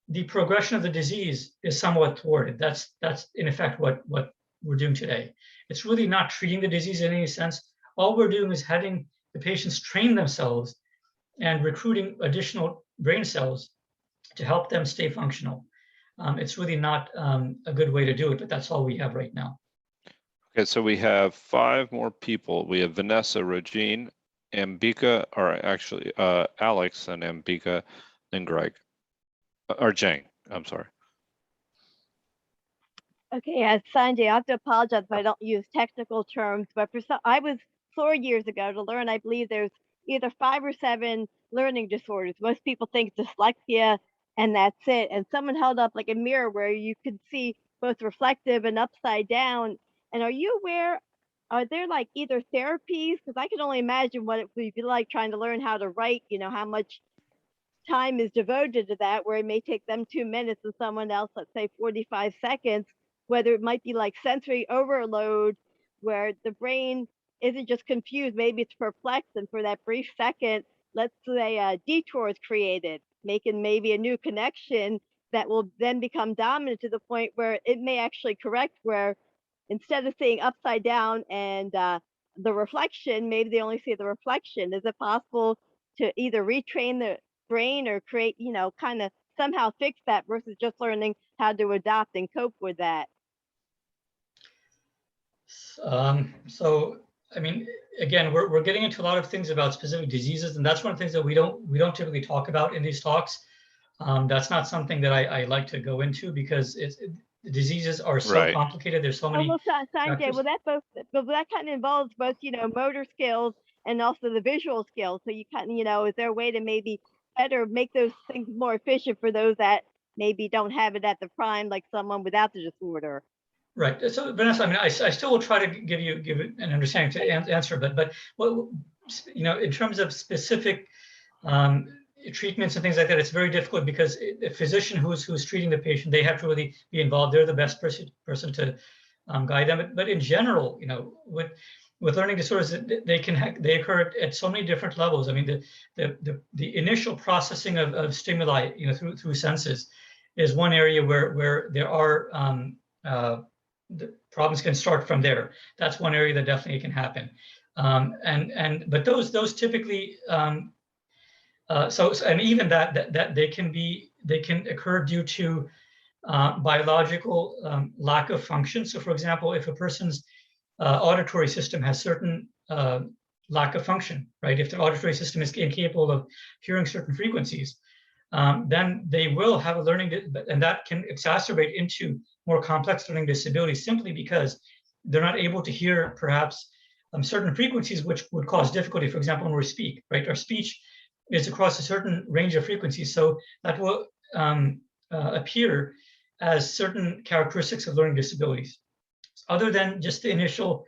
Speaker 2: the progression of the disease is somewhat thwarted. That's in effect what we're doing today. It's really not treating the disease in any sense. All we're doing is having the patients train themselves and recruiting additional brain cells to help them stay functional. It's really not a good way to do it, but that's all we have right now.
Speaker 1: Okay, so we have 5 more people. We have Vanessa, Regine, Ambika, or actually Alex and Ambika, then Greg, or Jane, I'm sorry.
Speaker 8: Okay, Sanjay, I have to apologize if I don't use technical terms, but I was 4 years ago to learn, I believe there's either 5 or 7 learning disorders. Most people think dyslexia and that's it. And someone held up like a mirror where you could see both reflective and upside down. And are you aware, are there like either therapies? Because I can only imagine what it would be like trying to learn how to write, how much time is devoted to that, where it may take them 2 minutes and someone else, let's say 45 seconds, whether it might be like sensory overload, where the brain isn't just confused, maybe it's perplexed, and for that brief second, let's say a detour is created, making maybe a new connection that will then become dominant to the point where it may actually correct, where instead of seeing upside down and the reflection, maybe they only see the reflection. Is it possible to either retrain the brain or create, kind of somehow fix that versus just learning how to adopt and cope with that?
Speaker 2: So, I mean, again, we're getting into a lot of things about specific diseases, and that's one of the things that we don't typically talk about in these talks. That's not something that I like to go into because the diseases are so complicated. There's so many.
Speaker 8: Well, Sanjay, that kind of involves both, motor skills and also the visual skills. So you kind of, is there a way to maybe better make those things more efficient for those that maybe don't have it at the prime, like someone without the disorder?
Speaker 2: Right. So Vanessa, I mean, I still will try to give it an understanding to answer, but what, in terms of specific treatments and things like that, it's very difficult because the physician who's treating the patient, they have to really be involved. They're the best person to guide them. But in general, with learning disorders, they occur at so many different levels. I mean, the initial processing of stimuli, through senses, is one area where there are the problems can start from there. That's one area that definitely can happen. But those typically. And even that they can occur due to biological lack of function. So, for example, if a person's auditory system has certain lack of function, right? If their auditory system is incapable of hearing certain frequencies, then they will have a learning, and that can exacerbate into more complex learning disabilities simply because they're not able to hear perhaps certain frequencies which would cause difficulty. For example, when we speak, right? Our speech is across a certain range of frequencies. So that will appear as certain characteristics of learning disabilities. Other than just the initial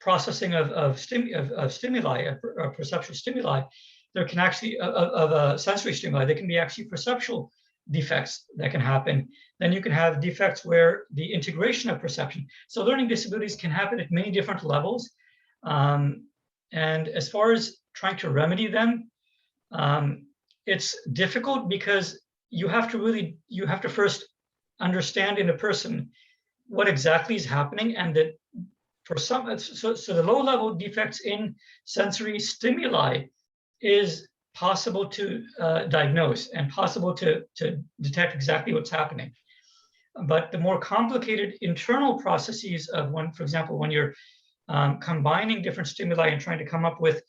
Speaker 2: processing of stimuli, of perceptual stimuli, there can actually, of sensory stimuli, there can be actually perceptual defects that can happen. Then you can have defects where the integration of perception. So learning disabilities can happen at many different levels. And as far as trying to remedy them, it's difficult because you have to first understand in a person what exactly is happening, and that for some, so the low level defects in sensory stimuli is possible to diagnose and possible to detect exactly what's happening. But the more complicated internal processes of for example, when you're combining different stimuli and trying to come up with,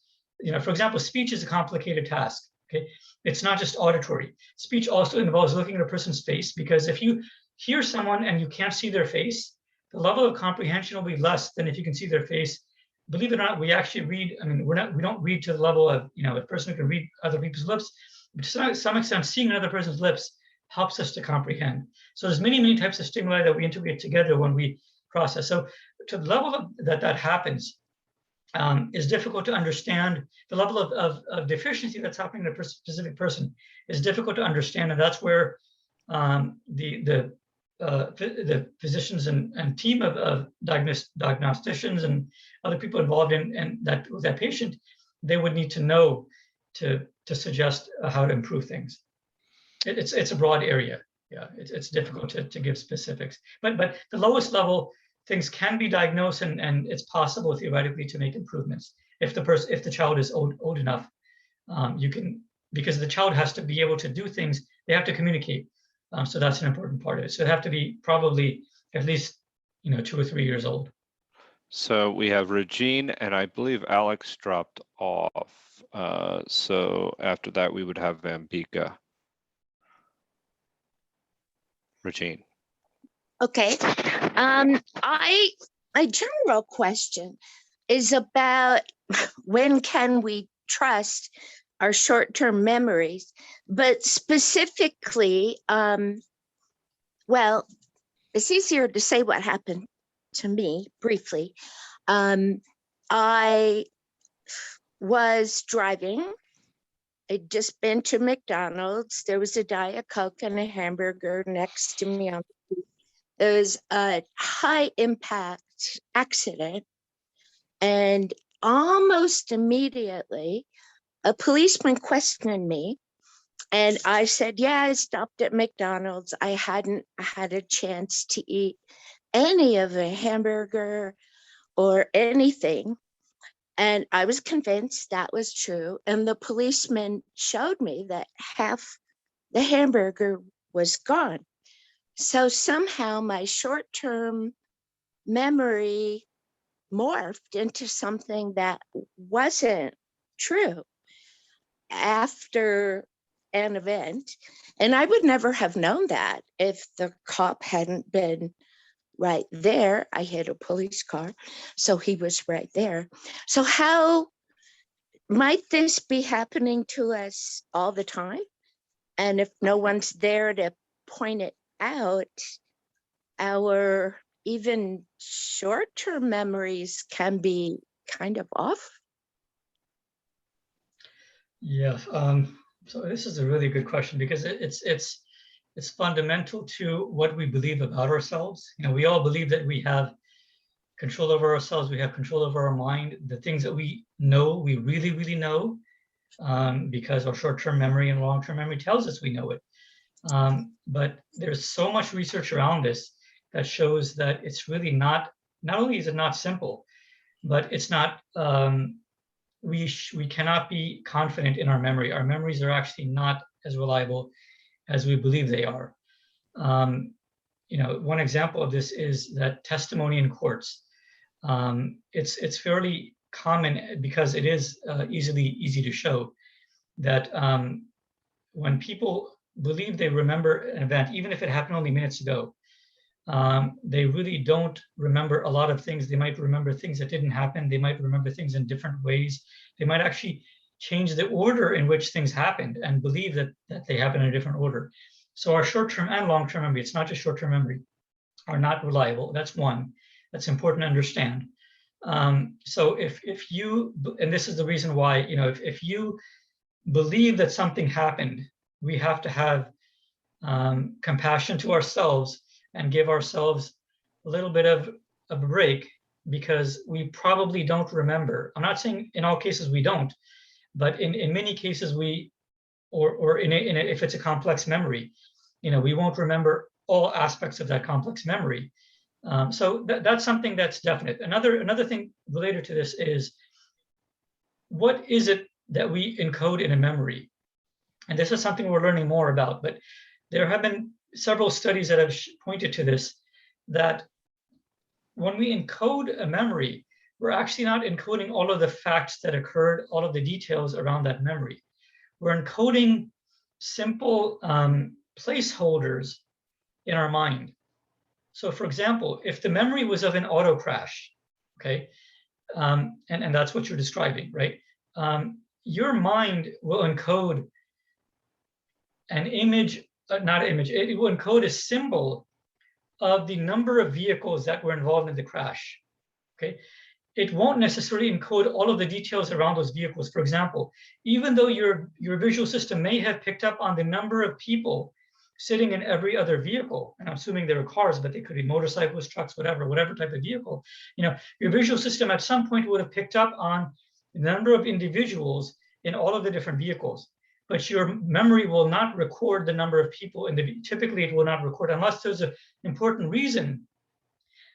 Speaker 2: for example, speech is a complicated task. Okay, it's not just auditory. Speech also involves looking at a person's face, because if you hear someone and you can't see their face, the level of comprehension will be less than if you can see their face. Believe it or not, we actually read. I mean, we don't read to the level of a person who can read other people's lips. But to some extent, seeing another person's lips helps us to comprehend. So there's many types of stimuli that we integrate together when we process. So to the level that happens, is difficult to understand. The level of deficiency that's happening in a specific person is difficult to understand, and that's where the physicians and team of diagnosticians and other people involved in that patient, they would need to know to suggest how to improve things. It's a broad area. Yeah, it's difficult to give specifics, but the lowest level things can be diagnosed, and it's possible theoretically to make improvements if the child is old enough. You can, because the child has to be able to do things. They have to communicate. So that's an important part of it. So they have to be probably at least 2 or 3 years old.
Speaker 1: So we have Regine, and I believe Alex dropped off. So after that, we would have Vambika. Regine.
Speaker 14: Okay. My general question is about when can we trust our short-term memories, but specifically, well, it's easier to say what happened to me briefly. I was driving. I'd just been to McDonald's. There was a Diet Coke and a hamburger next to me on the street. There was a high impact accident, and almost immediately a policeman questioned me, and I said, yeah, I stopped at McDonald's. I hadn't had a chance to eat any of a hamburger or anything. And I was convinced that was true. And the policeman showed me that half the hamburger was gone. So somehow my short-term memory morphed into something that wasn't true after an event. And I would never have known that if the cop hadn't been right there. I hit a police car, so he was right there. So how might this be happening to us all the time? And if no one's there to point it out, our even short-term memories can be kind of off.
Speaker 2: Yeah, so this is a really good question because it's fundamental to what we believe about ourselves. You know, we all believe that we have control over ourselves, we have control over our mind, the things that we know, we really, really know, because our short-term memory and long-term memory tells us we know it. But there's so much research around this that shows that it's really not only is it not simple, but it's not, we cannot be confident in our memory. Our memories are actually not as reliable as we believe they are. You know, one example of this is that testimony in courts. It's fairly common because it is easy to show that when people believe they remember an event, even if it happened only minutes ago, they really don't remember a lot of things. They might remember things that didn't happen. They might remember things in different ways. They might actually change the order in which things happened and believe that they happen in a different order. So our short-term and long-term memory, it's not just short-term memory, are not reliable. That's one. That's important to understand. So if you, and this is the reason why, you know, if you believe that something happened, we have to have compassion to ourselves and give ourselves a little bit of a break, because we probably don't remember. I'm not saying in all cases we don't, but in many cases we, or if it's a complex memory, you know, we won't remember all aspects of that complex memory. So that's something that's definite. Another thing related to this is, what is it that we encode in a memory? And this is something we're learning more about, but there have been several studies that have pointed to this, that when we encode a memory, we're actually not encoding all of the facts that occurred, all of the details around that memory. We're encoding simple placeholders in our mind. So for example, if the memory was of an auto crash, okay, and that's what you're describing, right? Your mind will encode an image, it will encode a symbol of the number of vehicles that were involved in the crash, okay? It won't necessarily encode all of the details around those vehicles. For example, even though your visual system may have picked up on the number of people sitting in every other vehicle, and I'm assuming there are cars, but they could be motorcycles, trucks, whatever type of vehicle, you know, your visual system at some point would have picked up on the number of individuals in all of the different vehicles. But your memory will not record the number of people in the, typically it will not record unless there's an important reason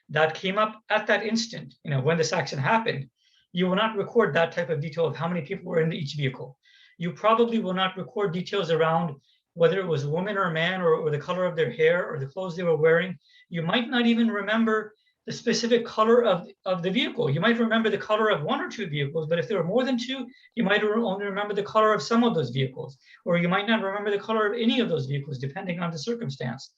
Speaker 2: that came up at that instant, you know, when this accident happened. You will not record that type of detail of how many people were in each vehicle. You probably will not record details around whether it was a woman or a man, or the color of their hair or the clothes they were wearing. You might not even remember the specific color of the vehicle. You might remember the color of one or two vehicles, but if there were more than two, you might only remember the color of some of those vehicles, or you might not remember the color of any of those vehicles, depending on the circumstance.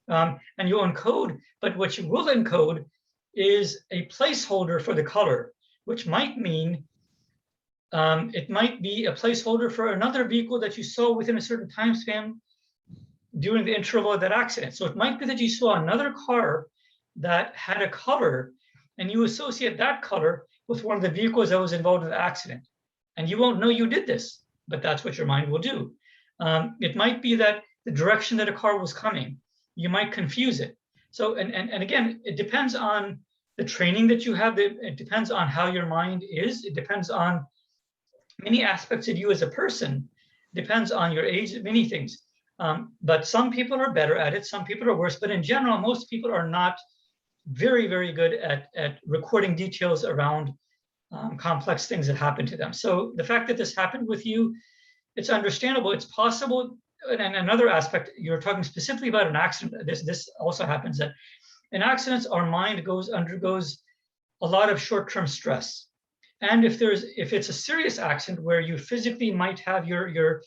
Speaker 2: and you encode, but what you will encode is a placeholder for the color, which might mean it might be a placeholder for another vehicle that you saw within a certain time span during the interval of that accident. So it might be that you saw another car that had a color and you associate that color with one of the vehicles that was involved in the accident. And you won't know you did this, but that's what your mind will do. It might be that the direction that a car was coming, you might confuse it. So, and again, it depends on the training that you have. It depends on how your mind is. It depends on many aspects of you as a person. It depends on your age, many things. But some people are better at it. Some people are worse. But in general, most people are not very, very good at recording details around complex things that happen to them. So the fact that this happened with you, it's understandable. It's possible. And another aspect, you're talking specifically about an accident. This also happens that in accidents, our mind undergoes a lot of short-term stress. And if it's a serious accident where you physically might have your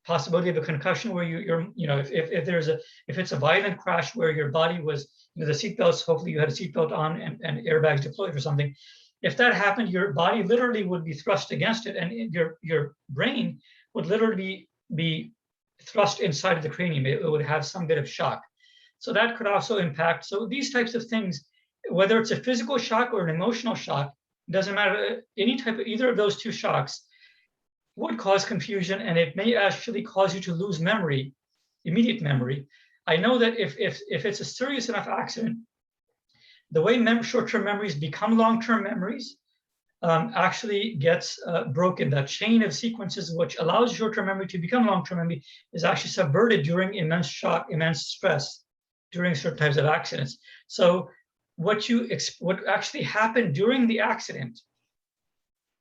Speaker 2: possibility of a concussion, where if it's a violent crash where your body was, the seatbelts, hopefully you had a seatbelt on and airbags deployed or something. If that happened, your body literally would be thrust against it, and your brain would literally be thrust inside of the cranium. It would have some bit of shock. So that could also impact. So these types of things, whether it's a physical shock or an emotional shock, doesn't matter. Any type of either of those two shocks would cause confusion, and it may actually cause you to lose memory, immediate memory. I know that if it's a serious enough accident, the way short-term memories become long-term memories actually gets broken. That chain of sequences which allows short-term memory to become long-term memory is actually subverted during immense shock, immense stress, during certain types of accidents. So what actually happened during the accident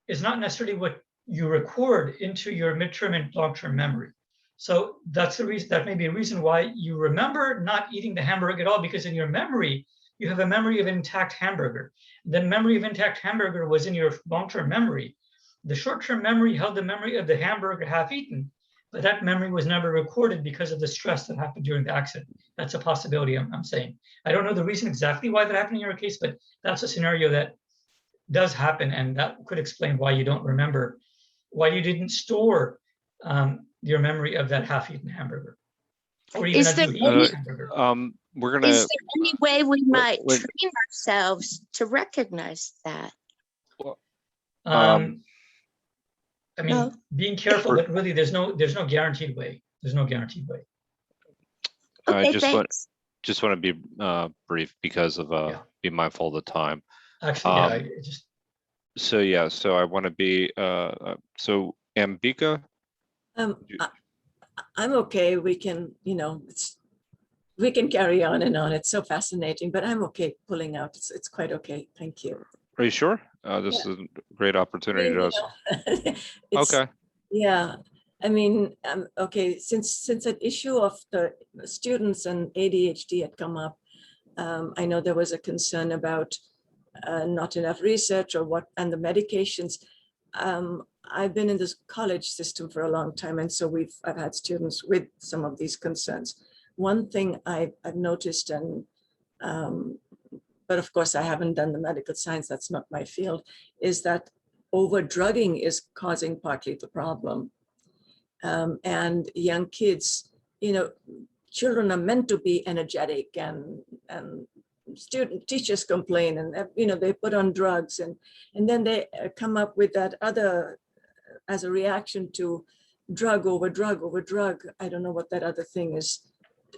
Speaker 2: is not necessarily what you record into your midterm and long-term memory. So that's the reason. That may be a reason why you remember not eating the hamburger at all, because in your memory you have a memory of an intact hamburger. The memory of intact hamburger was in your long-term memory. The short-term memory held the memory of the hamburger half-eaten, but that memory was never recorded because of the stress that happened during the accident. That's a possibility, I'm saying. I don't know the reason exactly why that happened in your case, but that's a scenario that does happen, and that could explain why you don't remember, why you didn't store your memory of that half-eaten hamburger, or even
Speaker 14: Is there
Speaker 2: hamburger.
Speaker 14: Is there any way we might train ourselves to recognize that?
Speaker 2: I mean, being careful, but really, there's no guaranteed way. There's no guaranteed way.
Speaker 1: I just want to be brief because of be mindful of the time.
Speaker 2: Actually,
Speaker 1: so I want to be so Ambika.
Speaker 10: I'm okay. We can, we can carry on and on. It's so fascinating, but I'm okay pulling out. It's quite okay. Thank you.
Speaker 1: Are you sure? This is a great opportunity to us. Okay.
Speaker 10: Yeah. I mean, okay, since an issue of the students and ADHD had come up, I know there was a concern about not enough research or what, and the medications. I've been in this college system for a long time, and so I've had students with some of these concerns. One thing I've noticed, and but of course I haven't done the medical science, that's not my field, is that over-drugging is causing partly the problem. And young kids, children are meant to be energetic, and teachers complain, and they put on drugs, and then they come up with that other, as a reaction to drug over drug over drug. I don't know what that other thing is.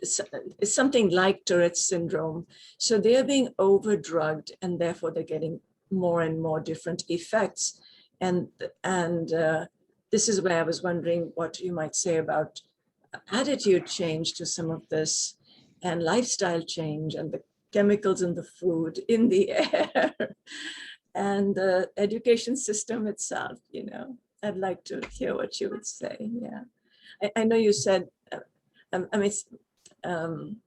Speaker 10: It's something like Tourette's syndrome. So they're being over-drugged, and therefore they're getting more and more different effects. And this is where I was wondering what you might say about attitude change to some of this, and lifestyle change, and the chemicals in the food, in the air, and the education system itself. I'd like to hear what you would say. Yeah, I know you said,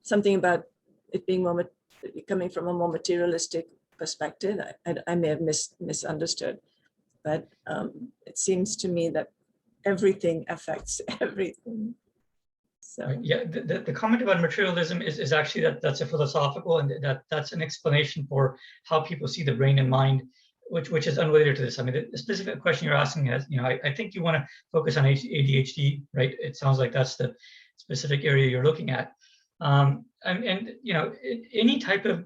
Speaker 10: something about it being coming from a more materialistic perspective. I may have misunderstood, but it seems to me that everything affects everything. So
Speaker 2: yeah, the comment about materialism is actually that's a philosophical, and that's an explanation for how people see the brain and mind, which is unrelated to this. I mean, the specific question you're asking is, I think you want to focus on ADHD, right? It sounds like that's the specific area you're looking at. And any type of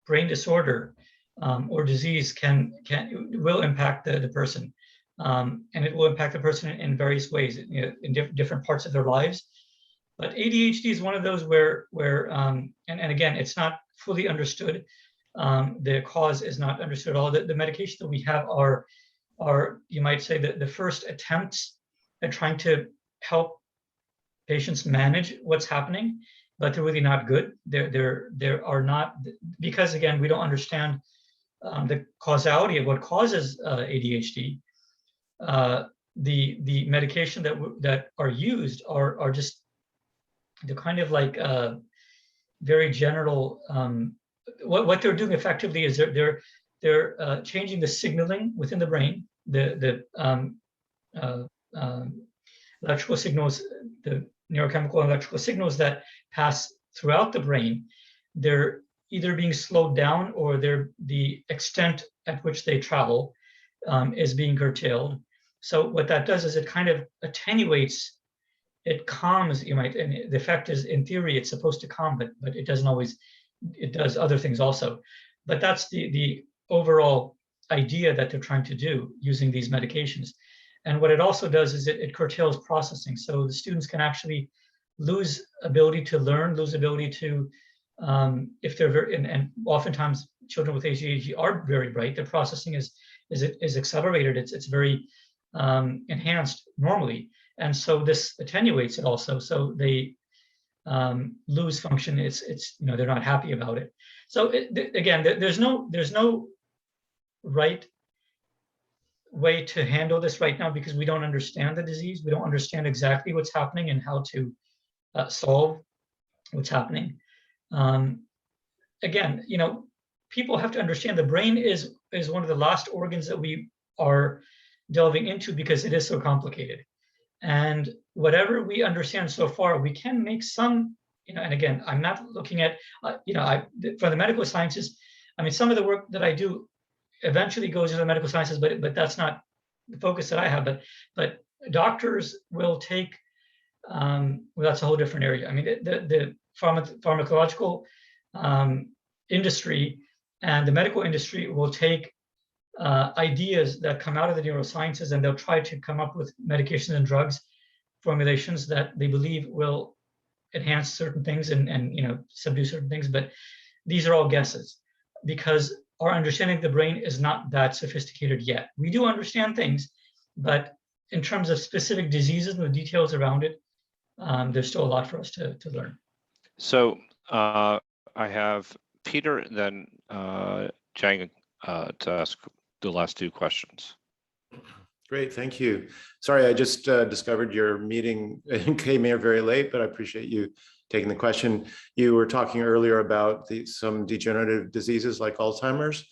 Speaker 2: brain disorder or disease will impact the person, and it will impact the person in various ways, in different parts of their lives. But ADHD is one of those where and again, it's not fully understood. The cause is not understood at all. The medication that we have are you might say the first attempts at trying to help patients manage what's happening, but they're really not good. There are not, because again, we don't understand the causality of what causes ADHD. The medication that are used are just, they're kind of like very general. What they're doing effectively is they're changing the signaling within the brain, the electrical signals, the neurochemical and electrical signals that pass throughout the brain. They're either being slowed down, or the extent at which they travel is being curtailed. So what that does is it kind of attenuates, it calms, and the effect is, in theory, it's supposed to calm, but it doesn't always, it does other things also. But that's the overall idea that they're trying to do using these medications. And what it also does is it curtails processing. So the students can actually lose ability to learn, lose ability to, if they're very, and oftentimes children with ADHD are very bright, their processing is accelerated, it's very enhanced normally. And so this attenuates it also. So they lose function. It's they're not happy about it. So again, there's no right way to handle this right now, because we don't understand the disease. We don't understand exactly what's happening and how to solve what's happening. Again, people have to understand the brain is one of the last organs that we are delving into, because it is so complicated. And whatever we understand so far, we can make some, and again, I'm not looking at, for the medical sciences, I mean, some of the work that I do eventually goes into the medical sciences, but that's not the focus that I have. But doctors will take, well, that's a whole different area. I mean, the pharmacological industry and the medical industry will take ideas that come out of the neurosciences, and they'll try to come up with medications and drugs formulations that they believe will enhance certain things and subdue certain things. But these are all guesses, because our understanding of the brain is not that sophisticated yet. We do understand things, but in terms of specific diseases and the details around it, there's still a lot for us to learn.
Speaker 1: So I have Peter, then Jang to ask the last two questions.
Speaker 15: Great, thank you. Sorry, I just discovered your meeting and came here very late, but I appreciate you taking the question. You were talking earlier about some degenerative diseases like Alzheimer's,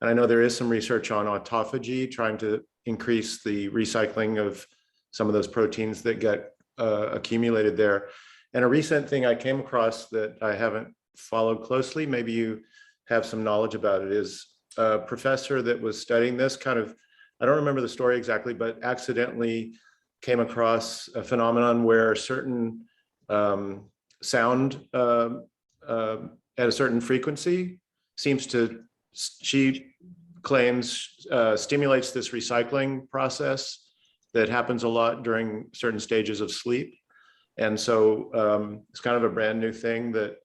Speaker 15: and I know there is some research on autophagy, trying to increase the recycling of some of those proteins that get accumulated there. And a recent thing I came across that I haven't followed closely, maybe you have some knowledge about it, is a professor that was studying this kind of, I don't remember the story exactly, but accidentally came across a phenomenon where certain sound at a certain frequency seems to, she claims, stimulates this recycling process that happens a lot during certain stages of sleep. And so it's kind of a brand new thing that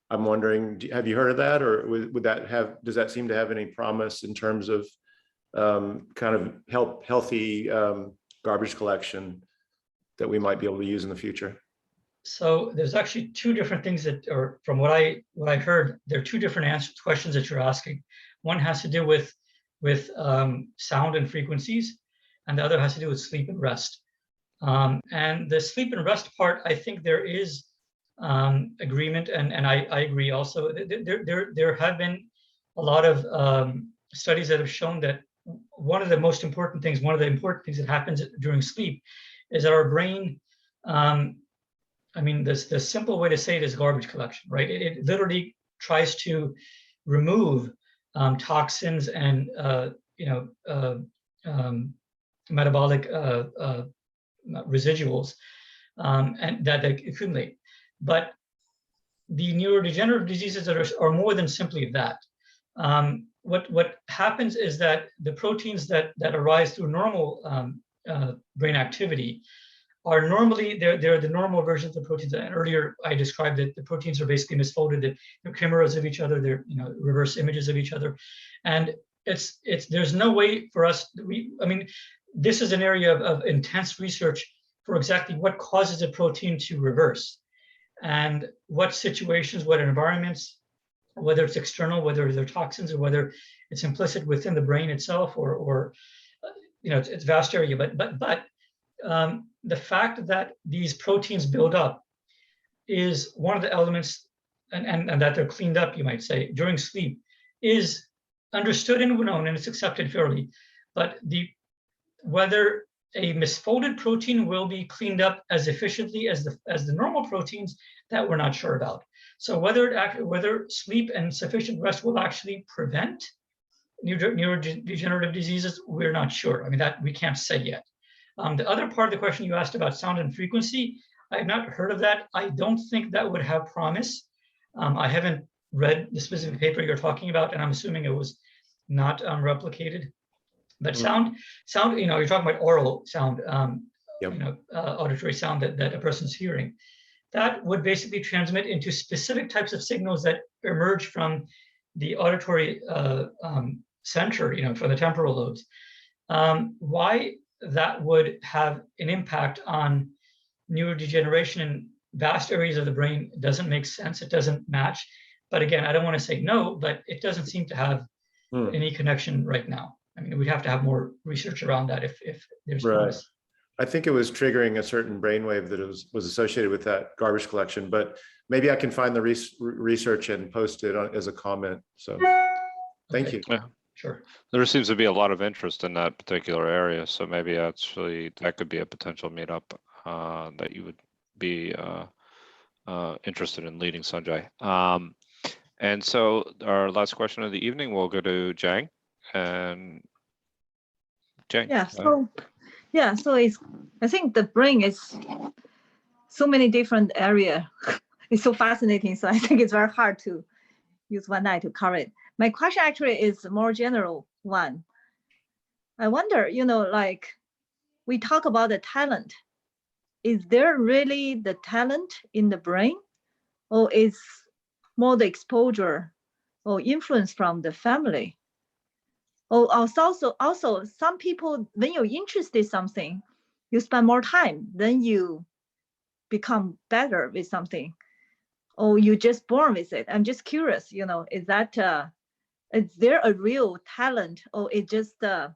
Speaker 15: I'm wondering, have you heard of that, or would that have, does that seem to have any promise in terms of kind of healthy garbage collection that we might be able to use in the future?
Speaker 2: So there's actually two different things that, or from what I heard, there are two different questions that you're asking. One has to do with sound and frequencies, and the other has to do with sleep and rest. And the sleep and rest part, I think there is agreement, and I agree also. There have been a lot of studies that have shown that one of the important things that happens during sleep is that our brain I mean, the simple way to say it is garbage collection, right? It literally tries to remove toxins and metabolic residuals and that they accumulate. But the neurodegenerative diseases that are more than simply that. What happens is that the proteins that arise through normal brain activity are normally they're the normal versions of the proteins. And earlier I described that the proteins are basically misfolded, that they're chimeras of each other, they're reverse images of each other, and it's there's no way for us. I mean, this is an area of intense research for exactly what causes a protein to reverse, and what situations, what environments, whether it's external, whether they're toxins, or whether it's implicit within the brain itself, or it's a vast area. But the fact that these proteins build up is one of the elements, and that they're cleaned up, you might say, during sleep, is understood and known, and it's accepted fairly. But whether a misfolded protein will be cleaned up as efficiently as the normal proteins, that we're not sure about. So whether sleep and sufficient rest will actually prevent neurodegenerative diseases, we're not sure. I mean, that we can't say yet. The other part of the question you asked about sound and frequency, I have not heard of that. I don't think that would have promise. I haven't read the specific paper you're talking about, and I'm assuming it was not replicated. But sound, you're talking about oral sound, auditory sound that a person's hearing. That would basically transmit into specific types of signals that emerge from the auditory center, from the temporal lobes. Why that would have an impact on neurodegeneration in vast areas of the brain doesn't make sense. It doesn't match. But again, I don't want to say no, but it doesn't seem to have any connection right now. I mean, we'd have to have more research around that if there's promise.
Speaker 15: I think it was triggering a certain brainwave that was associated with that garbage collection, but maybe I can find the research and post it as a comment. So thank you.
Speaker 1: Yeah.
Speaker 2: Sure.
Speaker 1: There seems to be a lot of interest in that particular area. So maybe actually that could be a potential meetup that you would be interested in leading, Sanjay. And so our last question of the evening, we'll go to Jang. And Jang.
Speaker 6: Yeah, so I think the brain is so many different areas. It's so fascinating. So I think it's very hard to use one night to cover it. My question actually is a more general one. I wonder, like we talk about the talent. Is there really the talent in the brain, or is more the exposure or influence from the family? Or also some people, when you're interested in something, you spend more time, then you become better with something, or you just born with it. I'm just curious, is there a real talent, or it just and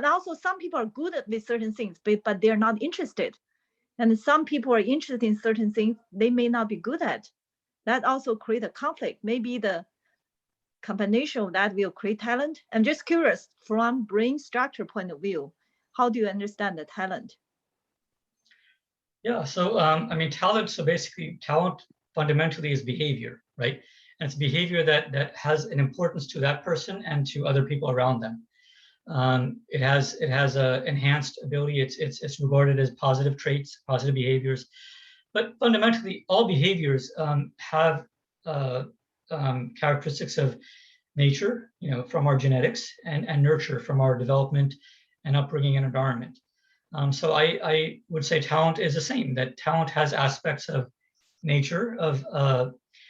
Speaker 6: also some people are good with certain things, but they're not interested. And some people are interested in certain things they may not be good at. That also create a conflict. Maybe the combination of that will create talent. I'm just curious, from brain structure point of view, how do you understand the talent?
Speaker 2: Yeah, so I mean, talent. So basically, talent fundamentally is behavior, right? And it's behavior that has an importance to that person and to other people around them. It has a enhanced ability. It's regarded as positive traits, positive behaviors. But fundamentally, all behaviors have characteristics of nature, from our genetics, and nurture from our development and upbringing and environment. So I would say talent is the same, that talent has aspects of nature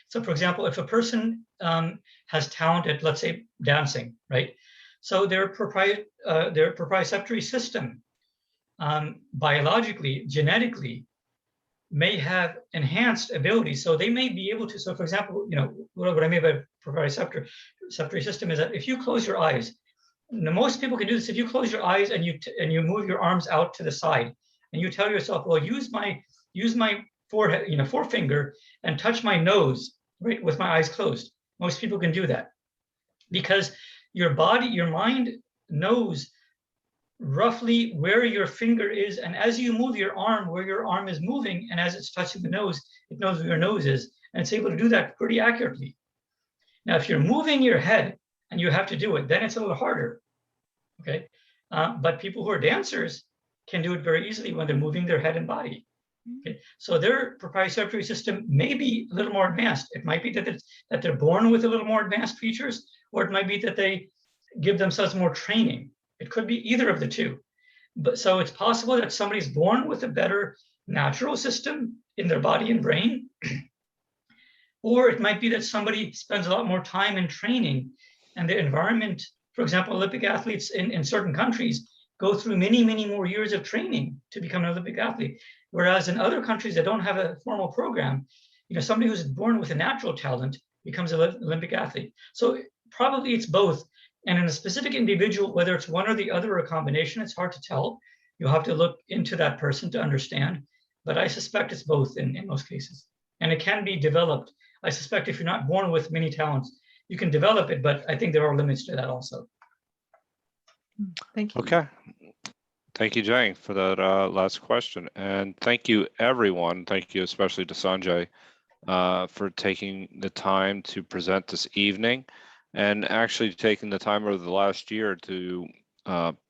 Speaker 2: so for example, if a person has talent at, let's say, dancing, right? So their proprioceptory system, biologically, genetically, may have enhanced ability. So they may be able to, so for example, what I mean by proprioceptory system is that if you close your eyes, most people can do this. If you close your eyes and you move your arms out to the side, and you tell yourself, well, use my forehead, forefinger, and touch my nose, right, with my eyes closed. Most people can do that because your mind knows roughly where your finger is, and as you move your arm, where your arm is moving, and as it's touching the nose, it knows where your nose is, and it's able to do that pretty accurately. Now, if you're moving your head and you have to do it, then it's a little harder, okay? But people who are dancers can do it very easily when they're moving their head and body. Okay, so their proprioceptory system may be a little more advanced. It might be that they're born with a little more advanced features, or it might be that they give themselves more training. It could be either of the two. But so it's possible that somebody's born with a better natural system in their body and brain, or it might be that somebody spends a lot more time in training, and the environment, for example, Olympic athletes in certain countries go through many, many more years of training to become an Olympic athlete. Whereas in other countries that don't have a formal program, somebody who's born with a natural talent becomes an Olympic athlete. So probably it's both. And in a specific individual, whether it's one or the other or a combination, it's hard to tell. You'll have to look into that person to understand. But I suspect it's both in most cases. And it can be developed. I suspect if you're not born with many talents, you can develop it, but I think there are limits to that also.
Speaker 6: Thank you.
Speaker 1: Okay. Thank you, Jane, for that last question. And thank you, everyone. Thank you especially to Sanjay for taking the time to present this evening and actually taking the time over the last year to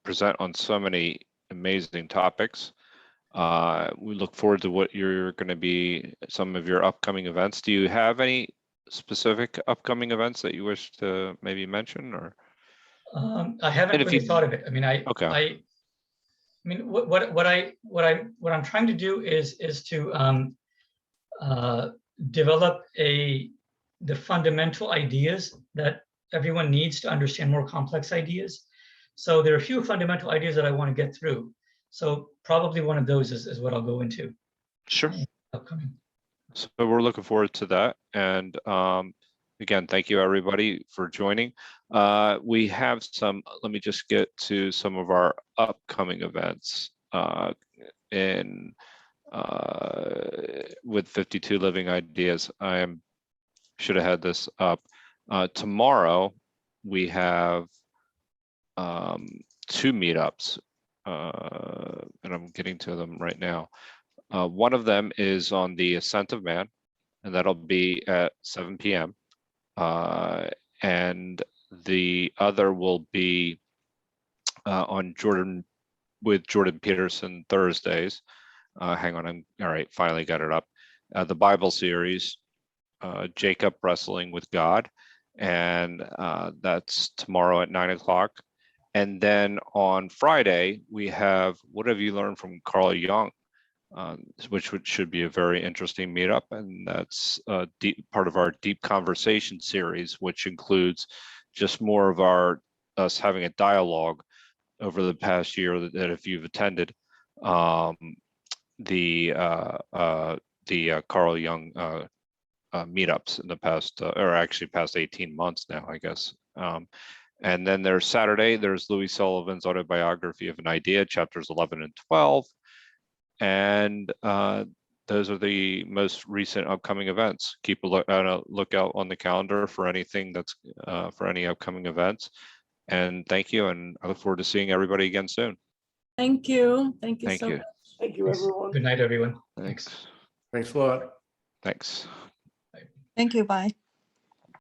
Speaker 1: present on so many amazing topics. We look forward to what you're going to be, some of your upcoming events. Do you have any specific upcoming events that you wish to maybe mention, or?
Speaker 2: I haven't really thought of it. I mean,
Speaker 1: okay.
Speaker 2: What I'm trying to do is to develop the fundamental ideas that everyone needs to understand more complex ideas. So there are a few fundamental ideas that I want to get through. So probably one of those is what I'll go into.
Speaker 1: Sure.
Speaker 2: Upcoming.
Speaker 1: So we're looking forward to that. And again, thank you everybody for joining. We have some, let me just get to some of our upcoming events with 52 Living Ideas. I should have had this up. Tomorrow, we have 2 meetups, and I'm getting to them right now. One of them is on the ascent of man, and that'll be at 7 p.m. And the other will be on Jordan Peterson Thursdays. Hang on, all right, finally got it up. The Bible series, Jacob Wrestling with God, and that's tomorrow at 9 o'clock. And then on Friday, we have What Have You Learned from Carl Jung, which should be a very interesting meetup. And that's part of our Deep Conversation series, which includes just more of us having a dialogue over the past year that if you've attended the Carl Jung meetups in the past, or actually past 18 months now, I guess. And then there's Saturday, there's Louis Sullivan's Autobiography of an Idea, chapters 11 and 12. And those are the most recent upcoming events. Keep a lookout on the calendar for anything that's for any upcoming events. And thank you, and I look forward to seeing everybody again soon.
Speaker 10: Thank you. Thank you
Speaker 1: Thank
Speaker 10: so
Speaker 1: you.
Speaker 10: much.
Speaker 3: Thank you, everyone.
Speaker 2: Good night, everyone.
Speaker 1: Thanks.
Speaker 15: Thanks a lot.
Speaker 1: Thanks.
Speaker 6: Thank you. Bye.